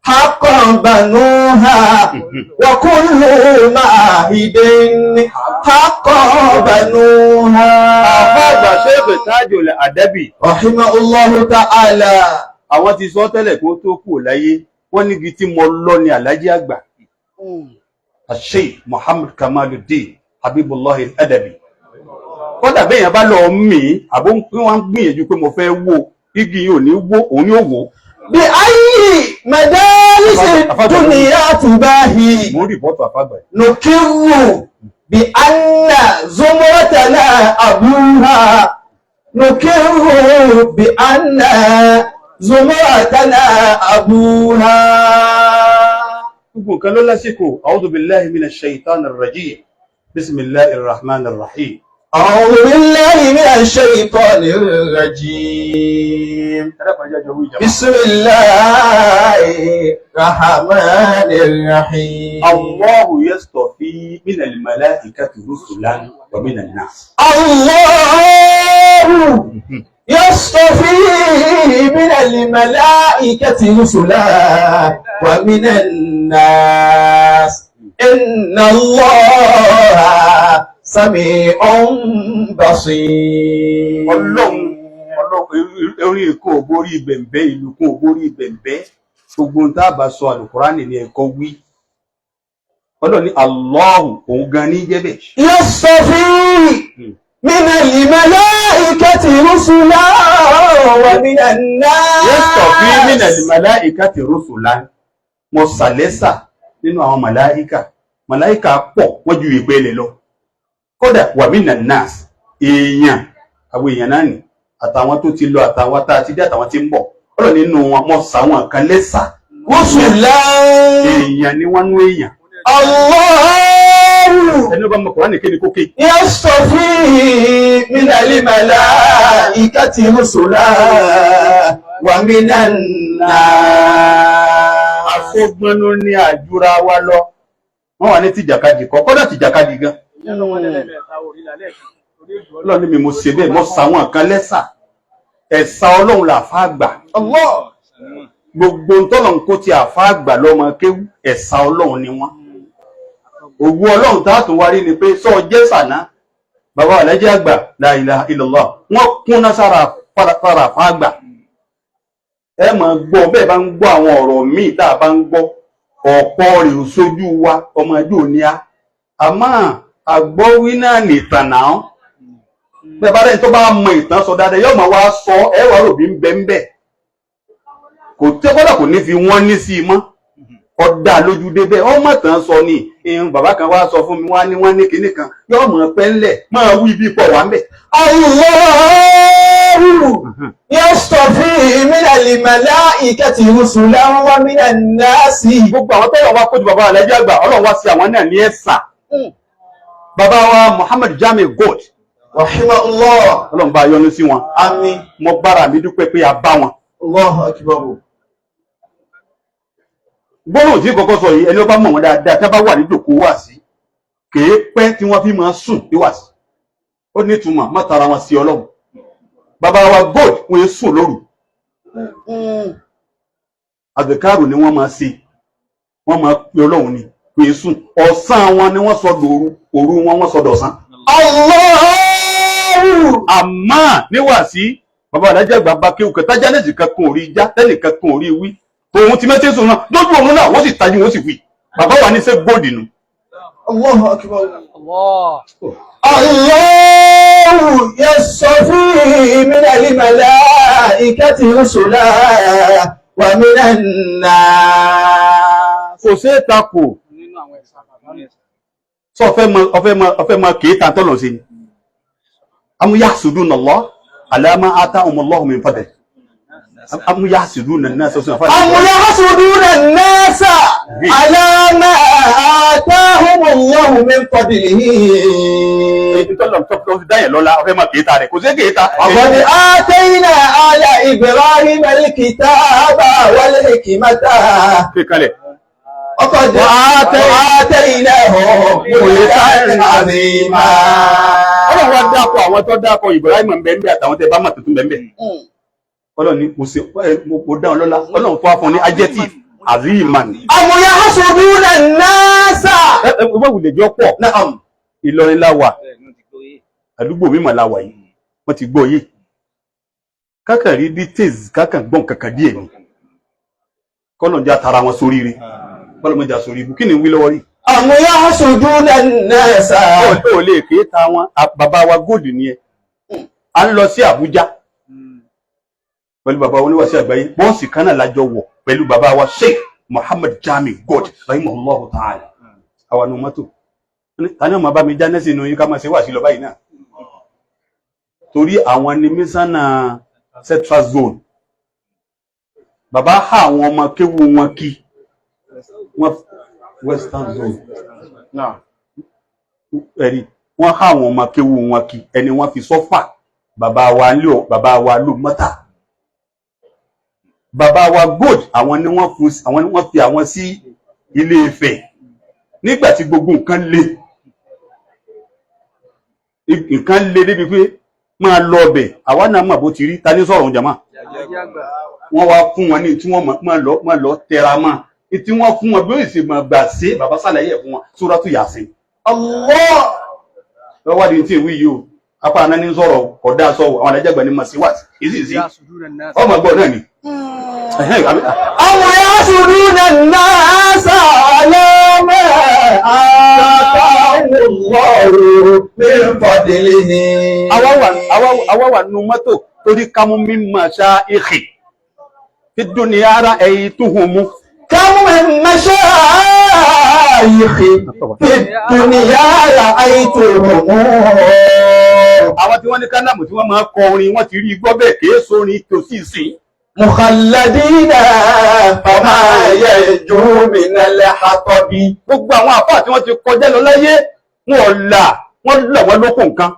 hakọ̀ọ̀bànúhà wọ̀kúnlù máa hìdí hakọ̀ọ̀bànúhà. àfáàgbà ṣẹ́fẹ̀ tájò lẹ̀ àdábì. rahimahullahu ta'ala. àwọn ti sọ tẹ́lẹ̀ kó tó kù láyé wọ́n níbi tí mo lọ ní Alhaji àgbà. Sheikh Muhammad Kamaluddin Habibullah al-Adabi. Kọ́dà bẹ́yàn bá lọ mí, àbó wọ́n gbìyànjú pé mo fẹ́ wó, igi yìí ò ní wó, òun ni ó wó. Bí ayé madarisi dunya tubahi. Mo ń rìpọ́tù àfàgbà. Nukiru bí anna zumratana abuha. Nukiru bí anna zumratana abuha. Gbogbo nǹkan ló lásìkò. A'udhu billahi minash shaitanir rajim. Bismillahir rahmanir rahim. أعوذ بالله من الشيطان الرجيم. بسم الله الرحمن الرحيم. الله يصطفي من الملائكة رسلا ومن الناس. الله يصطفي من الملائكة رسلا ومن الناس. إن الله sami'un basir. Ọlọ́run orí èkó ògbórí bẹ̀m̀bẹ́ ìlú kún ògbórí bẹ̀m̀bẹ́ gbogbo ń tá bá sọ Al-Qur'ani ní ẹ̀kọ́ wí. Ọlọ́run ní Allahu òun gan ní jẹ́bẹ̀. Yastafi minal malaikati rusulan wa minan nas. Yastafi minal malaikati rusulan. Mo sàlẹ́sà nínú àwọn màláíkà pọ̀ wọ́n ju ìpele lọ. Kódà wa minan nas èèyàn àwọn èèyàn náà ni àtàwọn tó ti lọ àtàwọn tá a ti dé àtàwọn tí ń bọ̀ Ọlọ́run nínú wọn mọ̀ sáwọn kan lẹ́sà rusulan èèyàn ni wọ́n nú èèyàn. Allahu ẹni bá mọ̀ Kùránì kéde kókè. yastafi minal malaikati rusulan wa minan nas. Afọ́gbọ́nú ní àjúra wa lọ wọ́n wà ní tìjàkadì kọ́ kọ́dà tìjàkadì gan. Ọlọ́run ní mi mo ṣe bẹ́ẹ̀ mo sàwọn kan lẹ́sà ẹ̀sà Ọlọ́run làfá àgbà. Gbogbo tọ́lọ̀n kó ti àfá àgbà lọ́mọ kéwú ẹ̀sà Ọlọ́run ni wọ́n. Ògùn Ọlọ́run tààtùn wárí ni pé sọ jẹ́ sàná bàbá Alhaji àgbà la ilaha illallah wọ́n kúnná sára fara àfá àgbà. Ẹ máa gbọ́ bẹ́ẹ̀ bá ń gbọ́ àwọn ọ̀rọ̀ míì tá a bá ń gbọ́ ọ̀pọ̀ rẹ̀ sójú wa ọmọ ẹjọ́ òní á àmọ́ àgbọ́wí náà nìtàn náà bẹ́ẹ̀ bá rẹ̀ tó bá mọ ìtàn sọ dáadáa yóò máa wá sọ ẹwà ròbí ń bẹ́ kò tẹ́ kọ́dà kò ní fi wọ́n ní sí i mọ́ ọ̀dà lójú débẹ̀ ọmọ tàn sọ ni ìhun bàbá kan wá sọ fún mi wá ní wọ́n ní kinní kan yóò mọ̀ pẹ́ ńlẹ̀ máa wí bí pọ̀ wá ń bẹ̀. Allahu yastafi minal malaikati rusulan wa minan nasi. Gbogbo àwọn tẹ́yọ̀ wá kójú bàbá Alhaji àgbà Ọlọ́run wá sí àwọn náà ní ẹ̀sà. Bàbá wa Muhammad Jami Gold rahimahullah Ọlọ́run bá yọ́nú sí wọn. Àmín. Mo bára mi dúpẹ́ pé a bá wọn. Allahu akbar. Gbọ́nà tí kọ́kọ́ sọ yìí ẹni ó bá mọ̀ wọn dáadáa tí a bá wà ní ìjòkó wà sí kèé pẹ́ tí wọ́n fi máa sùn ní wà sí. Ó ní ìtumọ̀ má tara wọn sí Ọlọ́run. Bàbá wa Gold wọ́n yé sùn lóru. Àgbẹ̀kárù ni wọ́n máa ṣe. Wọ́n máa pe Ọlọ́run ni wọ́n yé sùn. Ọ̀sán wọn ni wọ́n sọ dòru, òru wọn wọ́n sọ dọ̀sán. Allahu. Àmọ́ níwà sí bàbá Alhaji àgbà bá kéwù kẹta jánẹ́sì kankan ò rí já tẹ́nì kankan ò rí wí. Òun ti mẹ́tẹ́ sùn náà lójú òun náà wọ́n sì tají wọ́n sì wí. Bàbá wa ní sẹ́ Gold nù. Allahu akbar. Allahu yastafi minal malaikati rusulan wa minan nas. Kò sí ìtakò. Sọ ọfẹ́ mọ kìí ta tọ́lọ̀ sí ni. Am yahsuduna Allah ala ma atahum Allahu min fadl. Am yahsuduna an-nasa Am yahsuduna an-nasa ala ma atahum Allahu min fadlihi. Tọ́lọ̀ tó fi dáyẹ̀ lọ́la ọfẹ́ mọ kìí ta rẹ̀ kò sí kìí ta. Qad atayna ala Ibrahima al-kitaba wal hikmata. Kíkalẹ̀. وقد آتيناهم ملكا عظيما. Ọlọ́run wá dákọ̀ àwọn tó dákọ̀ Ibrahim mbẹ̀mbẹ̀ àtàwọn tẹ bá mọ̀ tuntun mbẹ̀mbẹ̀. Ọlọ́run ni mo dáhùn lọ́la Ọlọ́run tó wá fún ní adjective aziman. Am yahsuduna an-nasa. Ẹgbẹ́ wùlẹ̀ jọ pọ̀. Ìlọrin la wà àdúgbò mímọ̀ la wà yìí wọ́n ti gbọ́ yìí. Kákan rí details kákan gbọ́n kankan díẹ̀ ni. Kọ́lọ̀ jẹ́ àtàrà wọn sórí rí. Kọ́lọ̀ mọ́jà sórí ibú kí ni wí lọ́wọ́ rí. Am yahsuduna an-nasa. Ó lè kéé ta wọn bàbá wa Gold ni ẹ. A ń lọ sí Àbújá pẹ̀lú bàbá wa oníwàásí àgbáyé bọ́ọ̀sì kan náà lájọ wọ̀ pẹ̀lú bàbá wa Sheikh Muhammad Jami Gold rahimahullahu ta'ala. Àwọn ọmọ mọ́tò tani ọmọ bá mi já nẹ́sì inú yín ká máa ṣe wà sí lọ báyìí náà torí àwọn ni mísánà Central Zone. Bàbá há àwọn ọmọ kéwú wọn kí wọ́n Western Zone náà ẹ̀rí wọ́n há àwọn ọmọ kéwú wọn kí ẹni wọ́n fi sọ́fà bàbá wa lò mọ́ta. Bàbá wa Gold àwọn ni wọ́n fi àwọn sí Ilé Ifẹ̀ nígbàtí gbogbo nǹkan le débi pé máa lọ ọbẹ̀ àwa náà mà bó ti rí ta ní sọ̀rọ̀ jàmá wọ́n wá fún wọn ní tí wọ́n máa lọ tẹra mọ́ tí wọ́n fún wọn bí ó sì máa gbà sí bàbá sàlàyé fún wọn Suratu Yasin. Allah lọ́wọ́ di tí ìwí yìí o apá àná ní sọ̀rọ̀ kọ̀dá sọ àwọn alájàgbà ní masiwat ìsìsì ọmọ gbọ́ náà ni. àwọn yasuduna nasa alama atahumullahu min fadlihi. àwa wà nínú mọ́tò torí kámú mímọ̀ ṣá ìhì fi dunya ara ẹ̀yìn tó hùn mú. kámú mímọ̀ ṣá ìhì fi dunya ara ẹ̀yìn tó hùn mú. àwọn tí wọ́n ní kálámù tí wọ́n máa kọ orin wọ́n ti rí gbọ́ bẹ́ẹ̀ kìí sórin tòsí ìsìn. mukhalladina fama yarju minal hatabi. gbogbo àwọn àfáà tí wọ́n ti kọjá lọ láyé wọ́n là wọ́n lókun nǹkan.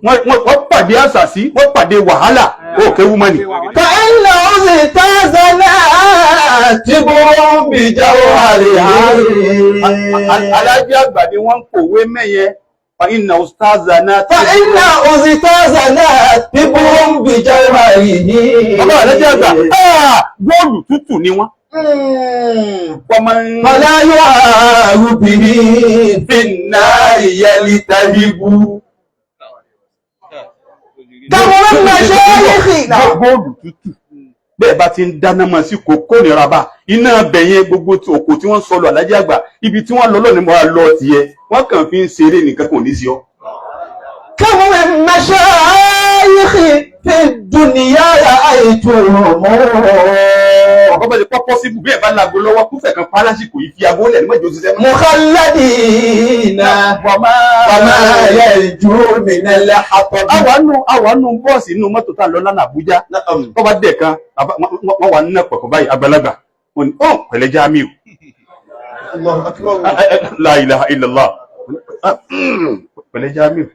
wọ́n pàdé àṣàsí wọ́n pàdé wàhálà òkè wúmọ́nì. fa'inna uzitazana tibun bijawhariha. alájí àgbà ni wọ́n ń pòwé mẹ́yẹ fa'inna uzitazana tibun bijawharihi. bàbá alájí àgbà bọ́ọ̀lù tútù ni wọ́n. fala yu'aru bihi fin-nari yaltahibu. Káwọn mẹ́ṣẹ́yìí bọ́ọ̀lù tútù bẹ́ẹ̀ bá ti ń dáná mọ́ sí kókó nira bá iná bẹ̀yẹn gbogbo tí òkú tí wọ́n sọ lọ alájí àgbà ibi tí wọ́n lọ lọ́nà mọ́ra lọ tiẹ̀ wọ́n kàn fi ń ṣeré nìkan kò ní sí ọ. káwọn mẹ́ṣẹ́yìí fi dúnìyà àìtò mọ́. ọkọ bá ti pọ́ pọ́sibú bí ẹ̀ bá lago lọ́wọ́ kúfẹ̀ kan pa lásìkò yìí fi aago lẹ̀ ní mọ́jọ́ ṣiṣẹ́. mukhalladina wàmá yarju minal hatabi. àwọnú bọ́ọ̀sì inú mọ́tò tá a lọ lánàá Àbújá tó bá dẹ̀ kan wọ́n wà nínú pọ̀pọ̀ báyìí àgbàlagbà wọn ni ó pẹ̀lẹ́ Jamiu la ilaha illallah pẹ̀lẹ́ Jamiu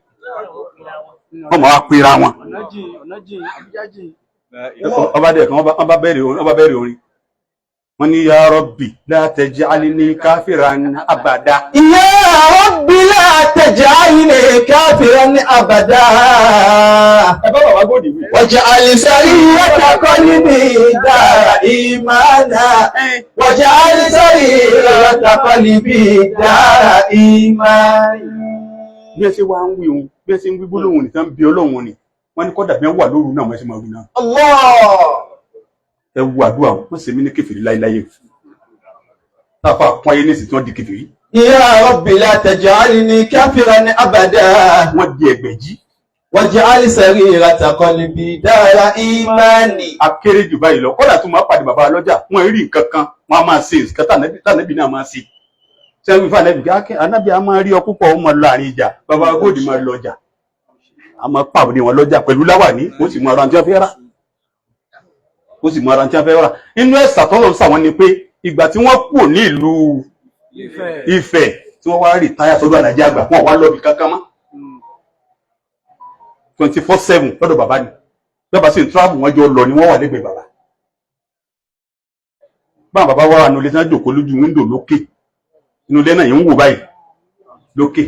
wọ́n máa pera wọn ọba dẹ̀ kan wọ́n bá bẹ̀rẹ̀ orin wọ́n ní ya Rabbi la taj'alni kafiran abada. Ya Rabbi la taj'alni kafiran abada. ẹ bá bàbá gòdì wí. waj'al sariyata qalbi dara imana. waj'al sariyata qalbi dara imana. bí ẹ ṣe wá ń wí òun bí ẹ ṣe ń wí gbólóhùn nìkan bí Ọlọ́run ni wọ́n ní kọ́dà bí wọ́n wà lóru náà wọ́n ṣe máa wí náà. ẹ wo àdúrà wọ́n ṣe mí ní kèfèrí láíláyé táfà pọ́n ayé ní ìsìn tí wọ́n di kèfèrí. Ya Rabbi la taj'alni kafiran abada. wọ́n di ẹgbẹ̀jì. waj'al sarirata qalbi dara imani. akéré jù báyìí lọ kọ́dà tó máa pàdé bàbá lọ́jà wọ́n rí nǹkan kan wọ́n á máa ṣe nǹkan tànàbí náà máa ṣe. sẹ́wọ́n ìfà nẹ́bí anábì á máa rí ọ púpọ̀ ó máa lọ àárín ìjà bàbá Góòdì máa lọ ọjà a máa pàdé wọn lọ́jà pẹ̀lú láwàní ó sì máa ra tí wọ́n fẹ́ rà inú ẹ̀sà tọ́lọ̀ ń sàwọn ni pé ìgbà tí wọ́n kúrò ní ìlú Ifẹ̀ tí wọ́n wá rìtáyà sọ́dọ̀ Àlàjí àgbà wọn wá lọ́bì kankan mọ́ 24/7 lọ́dọ̀ bàbá ni bàbá sì ń travel wọn jọ lọ ni wọ́n wà lẹ́gbẹ̀ẹ́ bàbá báwọn bàbá wà nù lé tí wọ́n jòkó lójú wíńdò lókè inú ilé náà yìí ń wò báyìí lókè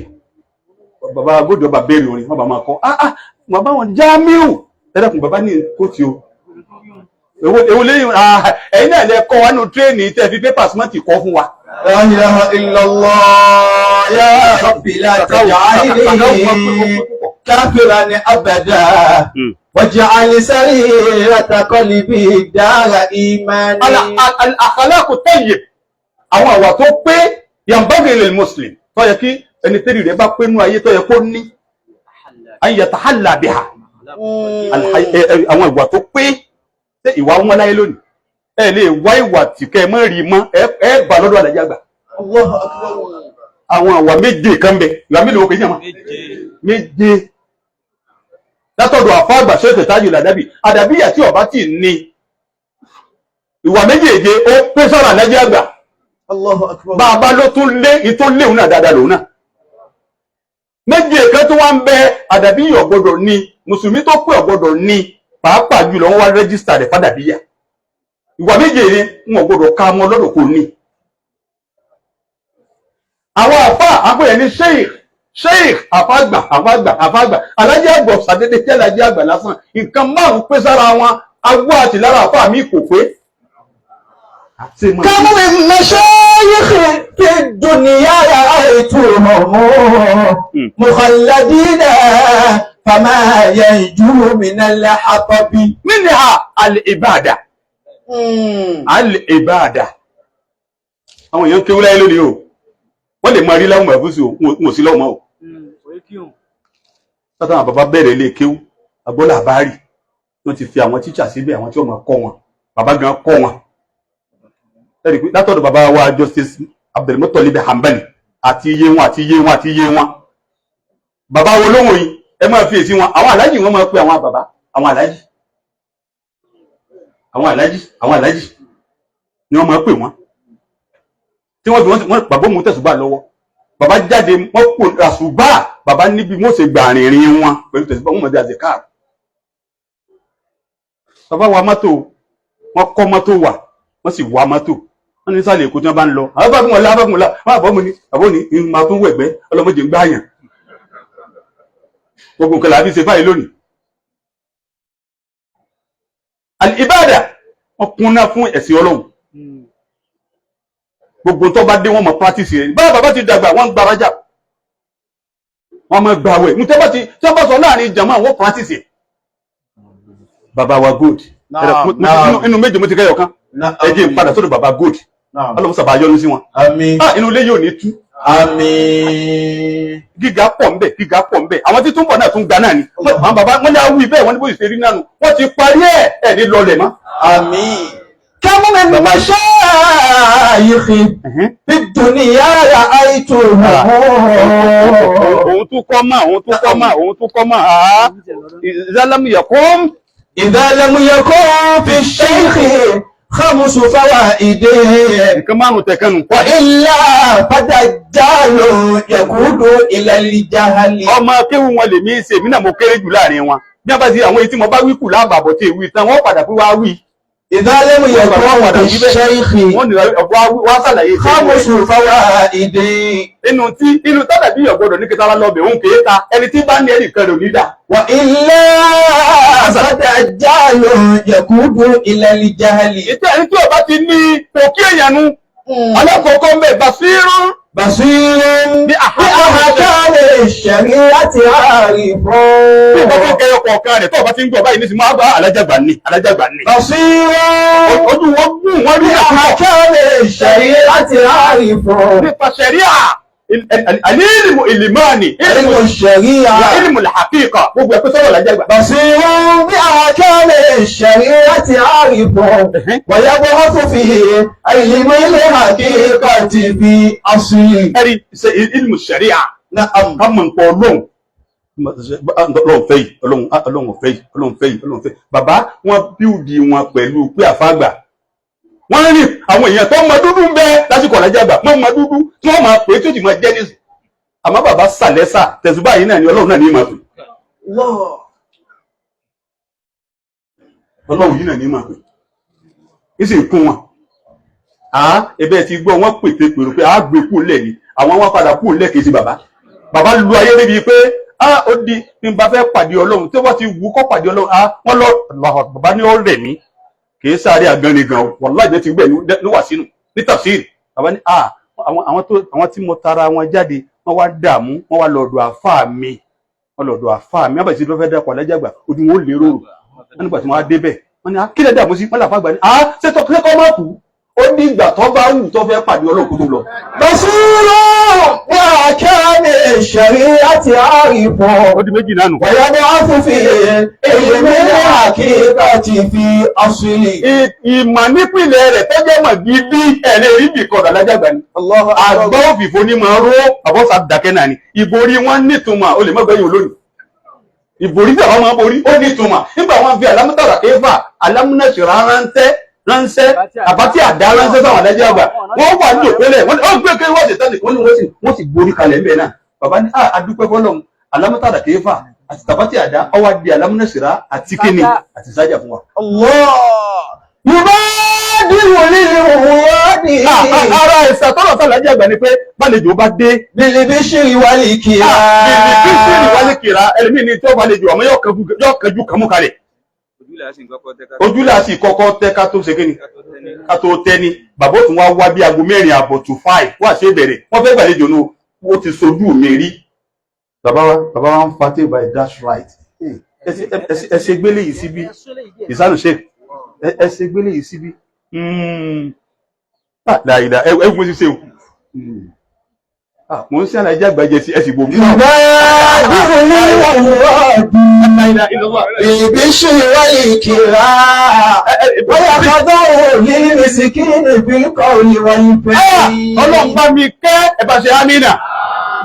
bàbá Góòdì ọba bẹ̀rẹ̀ orin wọ́n bá máa kọ́ bàbá wọn Jamiu ẹ̀dàkùn bàbá ní kóòtù o èwo lẹ́yìn ẹ̀yin náà lẹ kọ́ wa nù tírẹ́ẹ̀nì tẹ́ fi pépà símọ́ǹtì kọ́ fún wa. La ilaha illallah ya Rabbi la taj'alni kafiran abada. waj'al sarirata qalbi dara imani. al-akhlaqu tayyib àwọn àwà tó pé yanbaghi lil muslim tó yẹ kí ẹni tẹ́lẹ̀ rẹ̀ bá pé nú ayé tó yẹ kó ní an yatahalla biha àwọn ìwà tó pé ìwà wọn láyé lónìí ẹ lè wá ìwà tí kẹ mọ́ rí mọ́ ẹ bà lọ́dọ̀ Àlàjí àgbà. àwọn àwà méje kan bẹ ìwà mélòó kò jẹ́mọ́ méje látọ̀dọ̀ àfọ́ àgbà Sheikh Tajul Adabi àti ọ̀bá tí ní ìwà méjèèje ó pé sọ́rọ̀ Àlàjí àgbà bàbá ló tún lé ìtó léwu náà dáadáa lòun náà méje kan tó wá ń bẹ Adabi ọ̀gbọ́dọ̀ ní mùsùlùmí tó pé ọ̀gbọ́dọ̀ ní pàápàá jùlọ wọ́n wá rẹ́gísítà rẹ̀ fàdàbíyà ìwà méjèèjì wọn gbọdọ̀ ká mọ́ lọ́dọ̀ kò ní. àwọn àfá àpẹẹrẹ ní sheikh àfáàgbà Àlàjí àgbà ṣàdédé jẹ́ Àlàjí àgbà lásán nǹkan márùn-ún pé sára wọn agbó àti lára àfá mi kò pé كم من مشايخ في الدنيا رأيتهم مخلدين فما ينجو من الحطب منها العبادة العبادة àwọn èèyàn kéwú láyé lónìí o wọ́n lè máa rí láwọn ẹ̀fúsì o wọn sí lọ́wọ́ o látàwọn bàbá bẹ̀rẹ̀ ilé kéwú agbọ́lá àbárì wọ́n ti fi àwọn tíṣà síbẹ̀ àwọn tí ó máa kọ́ wọn bàbá gan kọ́ wọn látọ̀dọ̀ bàbá wa Justice Abdulmuttalib Hanbali àti iye wọn bàbá wo lóhùn yìí ẹ máa fi èsì wọn àwọn aláàjì wọn máa pe àwọn bàbá àwọn aláàjì ni wọ́n máa pè wọ́n tí wọ́n fi wọ́n bàbá mú tẹ̀sùbá lọ́wọ́ bàbá jáde wọ́n kò àṣùbá bàbá níbi wọ́n ṣe gbà rìnrìn wọn pẹ̀lú tẹ̀sùbá wọn mọ̀ bí azekar bàbá wa mọ́tò wọ́n kọ́ mọ́tò wà wọ́n sì wa mọ́tò wọ́n ní sálẹ̀ èkó tí wọ́n bá ń lọ abágunmọ̀lá wọ́n àbọ̀ ní ìmọ̀ tó ń wẹ̀gbẹ́ ọlọ́mọdé ń gbáyàn gbogbo nǹkan làbí ṣe báyìí lónìí al-ibada wọ́n kúnná fún ẹ̀sìn Ọlọ́run gbogbo tó bá dé wọ́n mọ̀ practice rẹ̀ bá bàbá ti dàgbà wọ́n gba rájà wọ́n mọ̀ gbà wẹ̀ ní tó bá sọ láàrin jama wọ́n practice rẹ̀ bàbá wa good inú méje mo ti kẹ́yọ̀ kan ẹjẹ́ padà sọ́dọ̀ bàbá good ọlọ́run sábà yọ́nú sí wọn inú ilé yóò ní tú àmín gíga pọ̀ ń bẹ̀ àwọn tí tún bọ̀ náà tún ga náà ni àwọn bàbá wọ́n ní awú ibẹ̀ wọ́n ní bó ṣe rí náà nù wọ́n ti parí ẹ̀ ní lọlẹ̀ mọ́ àmín كم من مشايخ في الدنيا رأيتهم òun tún kọ́ mọ́ إذا لم يكن في الشيخ خمس فوائد وإلا فدجال يقود إلى الجهل ọmọ kéwù wọn lè mí ṣe mí náà mo kéré jù láàrin wọn bí wọ́n bá ti àwọn èyí tí mo bá wí kù láàbàbọ̀ tí èwì tán wọ́n padà pé wá wí. ìdálẹ́mù yẹ̀kọ́ ìṣẹ́ìkì khamsu fawaid inú tọ́lá bí ọ̀gbọ́dọ̀ ní kẹta lọ́bẹ̀ òun kèé ta ẹni tí bá ní ẹnì kan rò nídà. wà ilẹ̀ fadajjal yakudu ila al-jahli. ìtẹ́ ẹni tí ọba ti ní òkè èèyàn nu alákọ̀ọ́kọ́ ń bẹ̀ basirun bí ahkami shari'ati arifun. bí ọba ti ń kẹyọ kọ̀ọ̀kan rẹ̀ tó ọba ti ń gbọ́ báyìí ní ti máa bá alájàgbà ní. basirun ojú wọn gùn wọn rí ahkami shari'ati arifun. nípa ṣẹ̀ríà alílìmù ìlìmáàni ilmu sharia ilmu al-haqiqa gbogbo ẹ̀pẹ́ sọ́rọ̀ alájàgbà. basirun bí ahkami shari'ati arifun. wa yabhasu fihi ilmu al-haqiqati fi asli. ẹ̀rí ṣe ilmu ṣẹ̀ríà ká mọ̀ nǹkan ọlọ́run fẹ́ yìí ọlọ́run fẹ́ yìí bàbá wọn bíùdì wọn pẹ̀lú pé àfáàgbà wọ́n rí àwọn èèyàn tó mọ dúdú ń bẹ lásìkò alájàgbà mọ́ mọ dúdú tí wọ́n máa pè é tí ó sì máa jẹ́ nísì àmọ́ bàbá sàlẹ́sà tẹ̀sùbá yìí náà ni ọlọ́run náà ní máa pè ọlọ́run yìí náà ní máa pè é sì ń kún wọn ẹbẹ́ ti gbọ́ wọ́n pète pèrò pé gbé kú lẹ̀ ni àwọn wọn padà kú lẹ̀ kìí sí bàbá lu ayé débi pé ó di ní bá fẹ́ pàdé ọlọ́run tí wọ́n ti wù kọ́ pàdé ọlọ́run wọ́n lọ bàbá ní ó rẹ̀ mí kìí sáré àgánni gan wàláhì ìjẹ́ ti gbẹ̀ ní wà sínú ní tafsiri bàbá ní àwọn tí mo tara wọn jáde wọ́n wá dààmú wọ́n wá lọ́dọ̀ àfáà mi àbàtì tí ló fẹ́ dápọ̀ alájàgbà ojú wọn ó lérò wọ́n nígbà tí wọ́n á débẹ̀ wọ́n ní kí lẹ́ dààmú sí wọ́n làfà gbà ní sẹ́kọ́ má kú ó ní ìgbà tó bá wù tó fẹ́ pàdé ọlọ́run tó lọ. basirun bí ahkami shari'ati arifun. ó di méjì náà nù. wa yabhasu fihi ilmu al-haqiqati fi asli. ìmọ̀ nípìnlẹ̀ rẹ̀ tó jẹ́ mọ̀ gidi ẹ̀rẹ́ rí bìkọ̀dà alájàgbà ni. àgbà òfìfo ní máa ró àbọ̀sà dákẹ́ náà ni ìborí wọn nítumọ̀ o lè mọ́gbẹ́yìn olóyìn ìborí tí àwọn máa borí ó nítumọ̀ nígbà wọn fi alámútàrà kéfà alámúnàṣìrà ránṣẹ́ àbátí àdá ránṣẹ́ sáwọn adájọ́ àgbà wọ́n wà ní òpínlẹ̀ wọ́n gbé kí wọ́n sì tẹ́lẹ̀ wọ́n sì borí kalẹ̀ ń bẹ̀ náà bàbá ní adúpẹ́ fọ́lọ́run alámútàrà kéfà àti tàbátí àdá ọwọ́ di alámúnàṣìrà àti kíni àti sájà fún wa. yubadiru lil-wadi. ara ìsàtọ́rọ̀ sàlájì àgbà ni pé bálejò bá dé. bil-bishri wal-kira. bil-bishri wal-kira ẹlẹ́mìí ni tí ó bálejò àmọ́ yóò kẹjú kàmú kalẹ̀ ojú láti kọ́kọ́ tẹ́ ká tó ṣe kíni ká tó tẹ́ ní bàbá tún wá bí aago 4 àbọ̀ to 5 wá ṣe bẹ̀rẹ̀ wọ́n fẹ́ gbàlejò nù ó ti sojú mi rí bàbá wa ń fa table by that's right ẹ ṣe gbélé yìí síbí ìsánù ṣe ẹ ṣe gbélé yìí síbí láìda ẹ fún ṣíṣe o mo ń ṣe àlàyé àgbàjẹ sí ẹsì gbòmí. ìbíṣu wáyé kìlá bóyá kọ́dọ̀ òní ní síkírì bí kò ní wáyé pẹ́. Ọlọ́run bá mi kẹ́ ẹ bá ṣe amínà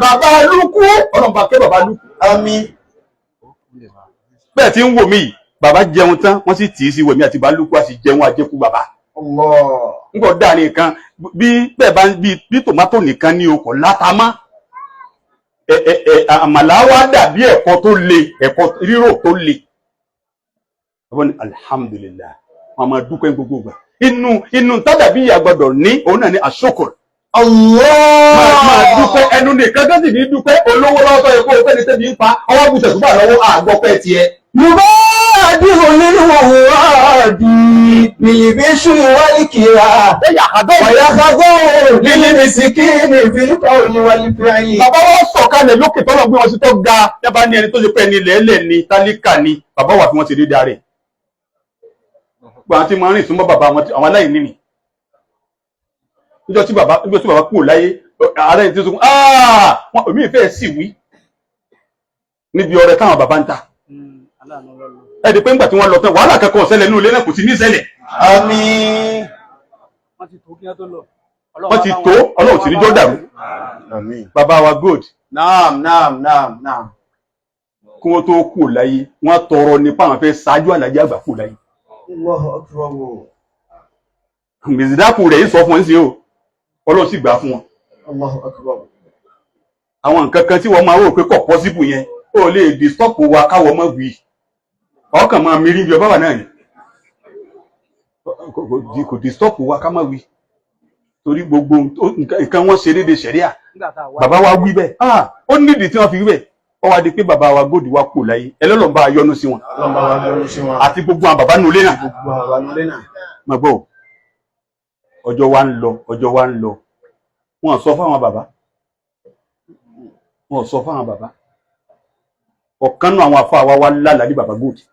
bàbá lúkú Ọlọ́run bá kẹ́ bàbá lúkú. Àmín. Bẹ́ẹ̀ tí ń wò mí bàbá jẹun tán wọ́n sì tì í sí wèmí àti bá lúkú àti jẹun àjẹkù bàbá. ń gbọ́ dáa nìkan bí bẹ́ẹ̀ bá bí tòmátò nìkan ní okò látamá àmàlà wa dàbí ẹ̀kọ́ tó le ẹ̀kọ́ rírò tó le. Wọ́n ní alhamdulillah wọn máa dúpẹ́ gbogbo gbà inú tádàbí ìyá gbọ́dọ̀ ní òun náà ní àṣọkùn. máa dúpẹ́ ẹnu nìkan tó sì ní dúpẹ́ olówó lọ́wọ́ tó yẹ kó o fẹ́ ní tẹ́bi ń pa ọwọ́ bùtẹ̀ tó bá lọ́wọ́ àgbọ̀pẹ́ tiẹ̀. يبادر للواد بالبشر والكرام ويخضع للمسكين في القول والفعل. Bàbá wọn sọ̀kalẹ̀ lókè tọ́lọ̀ gbé wọn sí tó ga yábá ní ẹni tó ṣe pé ẹni lẹ́lẹ̀ ni tálíkà ni bàbá wà fi wọn ṣe dédé rẹ̀. Gbọ́n tí mo rìn súnmọ́ bàbá àwọn aláìní nì. Níjọ́ tí bàbá kúrò láyé ààrẹ ti sunkún wọn èmi ìfẹ́ sì wí níbi ọrẹ táwọn bàbá ń ta. Ẹ̀dì pé ńgbà tí wọ́n lọ tán wàhálà kẹ́kọ̀ọ́ ṣẹlẹ̀ ní ilé náà kò sí ní ṣẹlẹ̀. Àmín. Wọ́n ti tó Ọlọ́run sì ní jọ́ dàrú. Bàbá wa good. Naam. Kí wọ́n tó kú láyé wọ́n tọrọ nípa àwọn fẹ́ ṣáájú àlàjì àgbà kú láyé. Mèzìdákù rẹ̀ yìí sọ fún ẹ̀ sí o Ọlọ́run sì gbà fún wọn. Àwọn nǹkan kan tí wọ́n máa rò pé kò pọ́síbù yẹn ó lè disturb wa káwọ́ mọ́ wí. Ọkàn máa mirí bí ọba wà náà ni kò disturb wa ká má wí torí gbogbo nǹkan wọ́n ṣe déédéé ṣẹ̀ríà bàbá wa wí bẹ́ẹ̀ ó nídìí tí wọ́n fi wí bẹ́ẹ̀ ó wá di pé bàbá wa gòdì wa kò láyé ẹlọ́lọ́ bá yọ́nú sí wọn àti gbogbo àwọn bàbá nulẹ̀ náà má gbọ́ ọjọ́ wa ń lọ wọ́n sọ fáwọn bàbá ọ̀kan náà àwọn àfáà wa lálàá ní bàbá gòdì.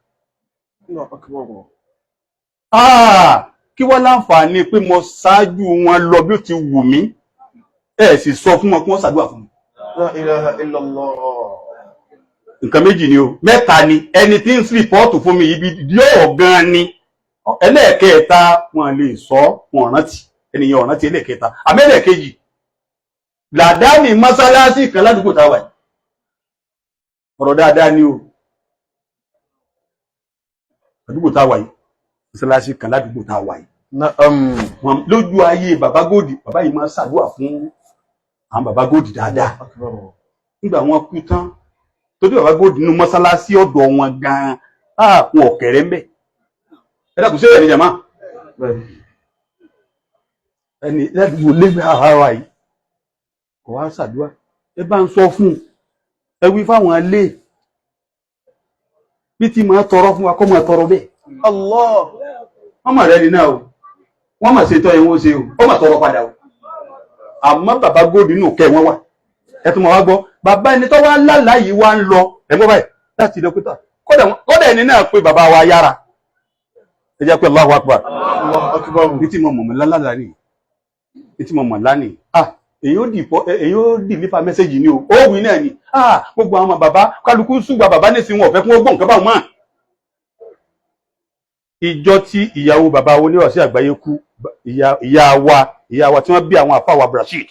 Kí wọ́n láǹfààní pé mo ṣáájú wọn lọ bí ó ti wù mí ẹ sì sọ fún wọn kí wọ́n ṣàdúrà fún mi. La ilaha illallah. Nǹkan méjì ni o mẹ́ta ni ẹni tí ń rìpọ́ọ̀tù fún mi ibi yóò gan ni ẹlẹ́ẹ̀kẹta wọn lè sọ wọn rántí ènìyàn ọ̀rántí ẹlẹ́ẹ̀kẹta àmẹ́lẹ̀kejì làdáni mọ́sálásí kan ládùúgbò táwa yìí ọ̀rọ̀ dáadáa ni o àdúgbò táwa yìí mọ́sálásí kan ládùúgbò táwa yìí lójú ayé bàbá gòdì bàbá yìí máa ṣàdúrà fún àwọn bàbá gòdì dáadáa nígbà wọn kú tán torí bàbá gòdì nínú mọ́sálásí ọ̀dọ̀ wọn gan-an wọn ọ̀kẹ́rẹ́ ń bẹ̀ ẹ dákun sí ẹ̀rí jàmá ẹni ládùúgbò lẹ́gbẹ̀ẹ́ àwa yìí kò wá ṣàdúrà ẹ bá ń sọ fún ẹ wí fáwọn alẹ́ bí ti máa tọrọ fún wa kọ́ máa tọrọ bẹ́ẹ̀. Allah. Wọ́n mà rẹ̀ ní náà o wọ́n mà ṣe tọ́ ẹ̀wọ̀n ṣe o ó mà tọrọ padà o àmọ́ bàbá gòdì nù kẹ́ wọ́n wà ẹ tún máa wá gbọ́ bàbá ẹni tó wá lálàá yìí wá ń lọ ẹ gbọ́ báyìí láti dókítà kódà ẹni náà pé bàbá wa yára ẹ jẹ́ pé Allahu Akbar ní tí mo mọ̀ lálàá ní ní tí mo mọ̀ lánìí èyí ó dìlífà mẹ́sẹ̀jì ni o ó wí náà ni gbogbo àwọn bàbá kálukú ṣùgbọ́n bàbá ní sí wọn ọ̀fẹ́ fún ọgbọ́n nǹkan báwọn mọ́. Ìjọ tí ìyàwó bàbá wo ní ọ̀sẹ̀ àgbáyé kú ìyá wa tí wọ́n bí àwọn àfáà wa Rashid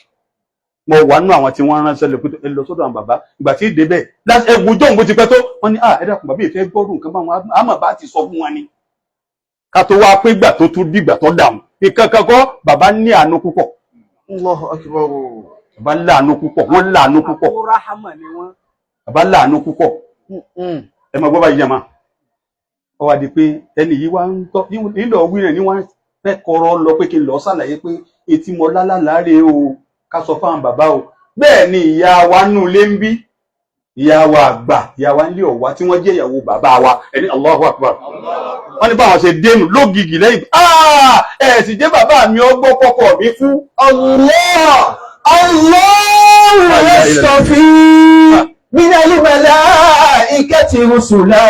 mo wà nínú àwọn tí wọ́n ránṣẹ́ lọ sọ́dọ̀ àwọn bàbá ìgbà tí ìdè bẹ́ẹ̀ ẹgbùjọ́ òun bó ti pẹ́ tó wọ́n ní ẹ dákun bàbá ìfẹ́ gbọ́dún nǹkan báwọn àmọ́ bá ti sọ fún wọn ni ká tó wá pé ìgbà tó tún dìgbà tó dàrún ìkankan kọ́ bàbá ní àánú púpọ̀. Allahu Akbar. Bàbá láàánú púpọ̀ wọ́n láàánú púpọ̀ bàbá láàánú púpọ̀ ẹ máa gbọ́ bá yíyá máa ọ wá di pé ẹni yìí wá ń tọ́ nílò wíìrẹ̀ ní wọ́n fẹ́ kọ́rọ́ lọ pé kí n lọ ṣàlàyé pé etí mo lálàláre o ká sọ fáwọn bàbá o bẹ́ẹ̀ ni ìyá wa nù lé ń bí ìyá wa àgbà ìyá wa nílé ọ̀wá tí wọ́n jẹ́ ìyàwó bàbá wa ẹni Allahu Akbar wọ́n ní báwọn ṣe dénú lógìgì lẹ́yìn ẹ̀ sì jẹ́ bàbá mi ọgbọ́ kọ́kọ́ mi fún Allah yastafi minal malaikati rusula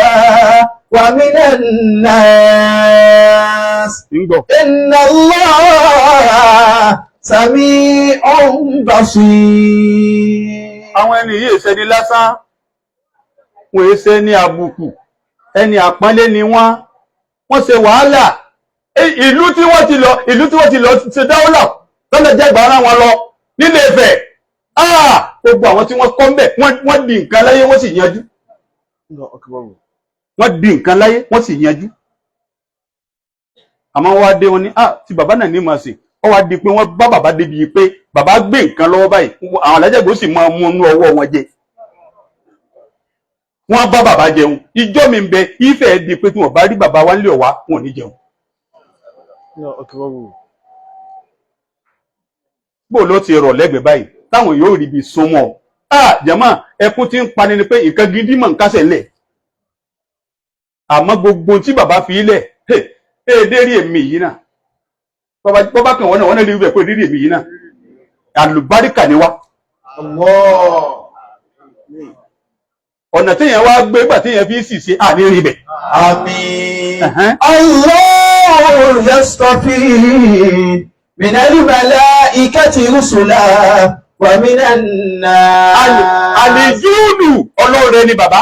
wa minan nas. Inna Allah sami'un basir. Àwọn ẹni yìí ṣe ní lásán, wọ́n ṣe ní àbùkù, ẹni àpọ́nlé ni wọ́n ṣe wàhálà. Ìlú tí wọ́n ti lọ ṣe dáwọ́là lọ́nà jẹ́ ìgbàrá wọn lọ nílé Ifẹ̀. Gbogbo àwọn tí wọ́n kọ́ mbẹ̀ wọ́n di nǹkan láyé wọ́n sì yanjú. Wọ́n di nǹkan láyé wọ́n sì yanjú. Àmọ́ wọ́n wá dé wọn ní tí bàbá náà ní máa ṣe ó wá di pé wọ́n bá bàbá débi pé bàbá gbé nǹkan lọ́wọ́ báyìí àwọn alájẹgbó sì máa mú inú ọwọ́ wọn jẹ. Wọ́n bá bàbá jẹun ìjọ mi ń bẹ ìfẹ́ di pé tí wọ́n bá rí bàbá wa nílé ọ̀wá wọn ò ní jẹun. Bó ló ti rọ̀ lẹ́gbẹ̀ẹ́ báyìí táwọn yóò rí ibi súnmọ́ jàmá ẹkún tí ń pani ni pé nǹkan gidi mọ̀ ń kásẹ̀ lẹ̀. Àmọ́ gbogbo tí bàbá fi ilẹ̀ dérí èmi yìí náà bọ́bá kan wọ́n náà lè rẹ̀ pé dérí èmi yìí náà àlùbáríkà ni wá. Ọ̀nà téèyàn wá gbé gbà téèyàn fi sì ṣe àníri bẹ̀. Àmín. Allahu yastafi minal malaikati rusula wa minan nas. Àlejúùdù ọlọ́rẹ̀ ni bàbá.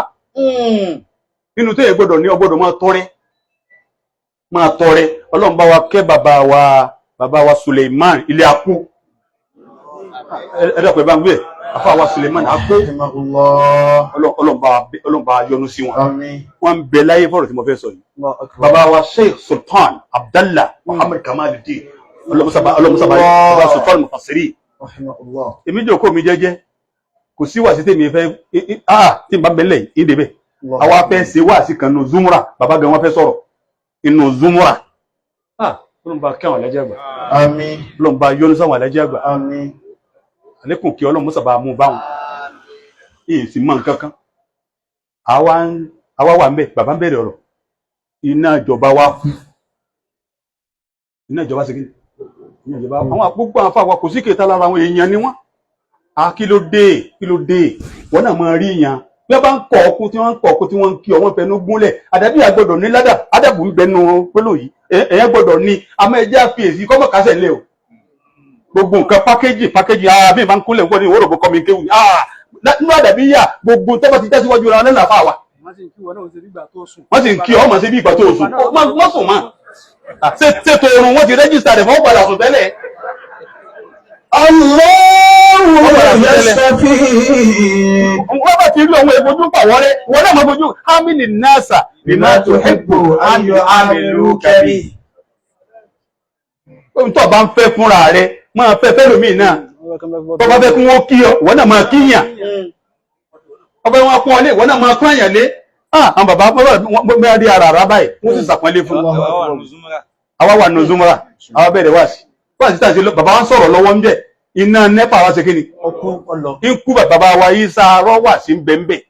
Nínú téèyàn gbọ́dọ̀ ní ọgbọ́dọ̀ máa tọrẹ Ọlọ́run bá wa kẹ́ bàbá wa Suleiman ilé akú ẹ̀dàpẹ̀ bá ń gbé àfà wa Suleiman akú Ọlọ́run bá yọ́nú sí wọn wọ́n ń bẹ láyé fọ́rọ̀ tí mo fẹ́ sọ yìí bàbá wa Sheikh Sultan Abdallah Muhammad Kamaluddin ọlọ́mùsàbà Sultan Mufassiri èmi jókòó mi jẹ́jẹ́ kò sí wà sí tèmi fẹ́ tí n bá bẹ̀lẹ̀ ìdèbẹ̀ àwa fẹ́ ṣe wà sí kan nù Zumura bàbá gan wọn fẹ́ sọ̀rọ̀ inú Zumura Ọlọ́run bá kí àwọn alájẹ́ àgbà àmín Ọlọ́run bá yọ́nú sáwọn alájẹ́ àgbà àmín àlékún kí Ọlọ́run mọ́sàbà mú báwọn èyí sì mọ́ nǹkan kan àwa wà ń bẹ̀ bàbá ń bẹ̀rẹ̀ ọ̀rọ̀ iná ìjọba wa kú iná ìjọba sí kí iná ìjọba àwọn gbogbo àwọn fáwọn kò sí kẹta lára àwọn èèyàn ni wọ́n kí ló dé wọ́n náà máa rí ìyàn bí wọ́n bá ń kọ̀ ọkú tí wọ́n ń kọ̀ ọkú tí wọ́n ń kí ọwọ́n fẹnu gúnlẹ̀ àdàbí àgbọ̀dọ̀ ní ládà àdàbù ń bẹnu pélò yìí ẹ̀yẹ́ gbọ́dọ̀ ní àmọ́ ẹjẹ́ àfiyèsí kọ́mọ̀ kásẹ̀ lé o gbogbo nǹkan pákéjì bí ìbá ń kúnlẹ̀ nǹkan ní ìwọ́rọ̀ bọ́ kọ́mi kéwù nínú àdàbí yà gbogbo tó bá ti jásíwájú ra lẹ́nà fà wà wọ́n sì ń kí ọmọ sí bí ìgbà tó sùn wọ́n sùn mọ́ ṣètò oorun wọ́n ti rẹ́jísítà rẹ̀ fún padà sùn tẹ́lẹ̀. Allahu yastafi. Wọ́n bá ti rí ohun ìfojú pa wọ́n rẹ̀, wọ́n náà máa fojú Hamini Nasa bima tuhibbu an yu'amiluka bi. Ohun tó bá ń fẹ́ fúnra rẹ̀, máa fẹ́ fẹ́lòmíì náà. Tó bá fẹ́ kí wọ́n kí ọ, wọ́n náà máa kíyàn. Ọba wọn pọ́n ọlé, wọ́n náà máa pọ́n àyàn lé. Àwọn bàbá wọ́n rí ara rà báyìí, wọ́n sì sàpọ́nlé fún. Àwa wà nù Zumura, àwa bẹ̀rẹ̀ wá sí. Wọ́n sì tàṣe bàbá wọn sọ̀rọ̀ lọ́wọ́ ń bẹ̀. Iná nẹ́pà wá ṣe kí ni? Ikú bàbá wa yìí sáárọ̀ wà sí bẹ̀m̀bẹ̀.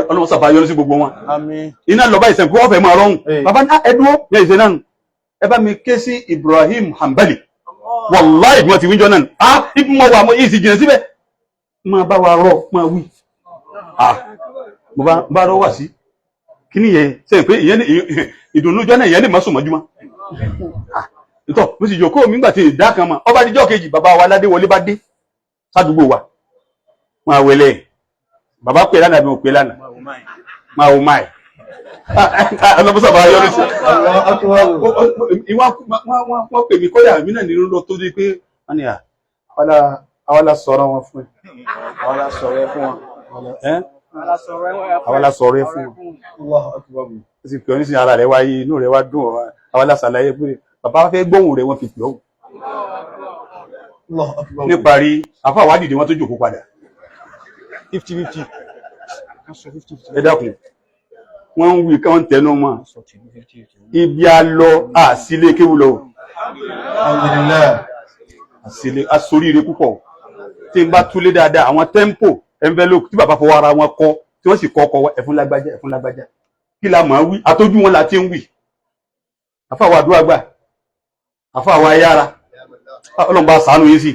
Ọlọ́run sàbà yọ́nú sí gbogbo wọn. Iná lọ́bá ìsẹ̀nkú wọ́n fẹ́ máa rọrùn. Bàbá ní ẹdúró ní ìṣẹ́ náà. Ẹ bá mi ké sí Ibrahim Hanbali. Wallahi ìgbìmọ̀ ti wíjọ náà. Ibi mọ̀ wà mọ́ ìsì jìnà síbẹ̀. Máa bá wa rọ̀, máa wí. Mo bá rọ̀ wà sí. Kí ni yẹn? Sẹ́yìn pé ìdùnnú jọ náà ìyẹn lè má sùn mọ́júmọ́. Ìtọ́, mo sì jòkó mi gbàtí ìdá kan mọ̀, ọba díjọ́ kejì bàbá wa ládé wọlé bá dé sádùgbò wa. Wọ́n àwẹ̀lẹ̀, bàbá pè lánàá bí mo pè lánàá. Máa wò máa ẹ̀. Ọlọ́pùsà bá yọ́ lóṣù. Wọ́n pè mí kọ́dà mí náà nínú lọ tó dé pé wọ́n ni àwọn la sọ̀rọ̀ wọn fún ẹ. Àwọn la sọ̀rọ̀ ẹ fún wọn. Àwọn la sọ̀rọ̀ ẹ fún wọn. Ó sì pè ọ́ nísìnyí ara rẹ̀ wáyé, inú rẹ̀ wá dùn ọ́. Àwọn la ṣàlàyé pé bàbá fẹ́ gbóhùn rẹ̀ wọ́n fi pè ọ́. Níparí, àfáà dìde wọ́n tó jòkó padà. 50-50. Ẹ dákun. Wọ́n ń wí káwọn tẹnu mọ́. Ibi a lọ àsílé kéwú lọ. Àsílé asoríire púpọ̀. Tí n bá túlé dáadáa, àwọn tẹ́ḿpò envelope tí bàbá fọwọ́ ara wọn kọ tí wọ́n sì kọ́ ọkọ̀ ẹ̀fún lágbájá kí la mọ̀ wí àtójú wọn la ti ń wì àfàwọ̀ àdúrà gbà àfàwọ̀ ayára ọlọ́mọba ṣàánú yìí sí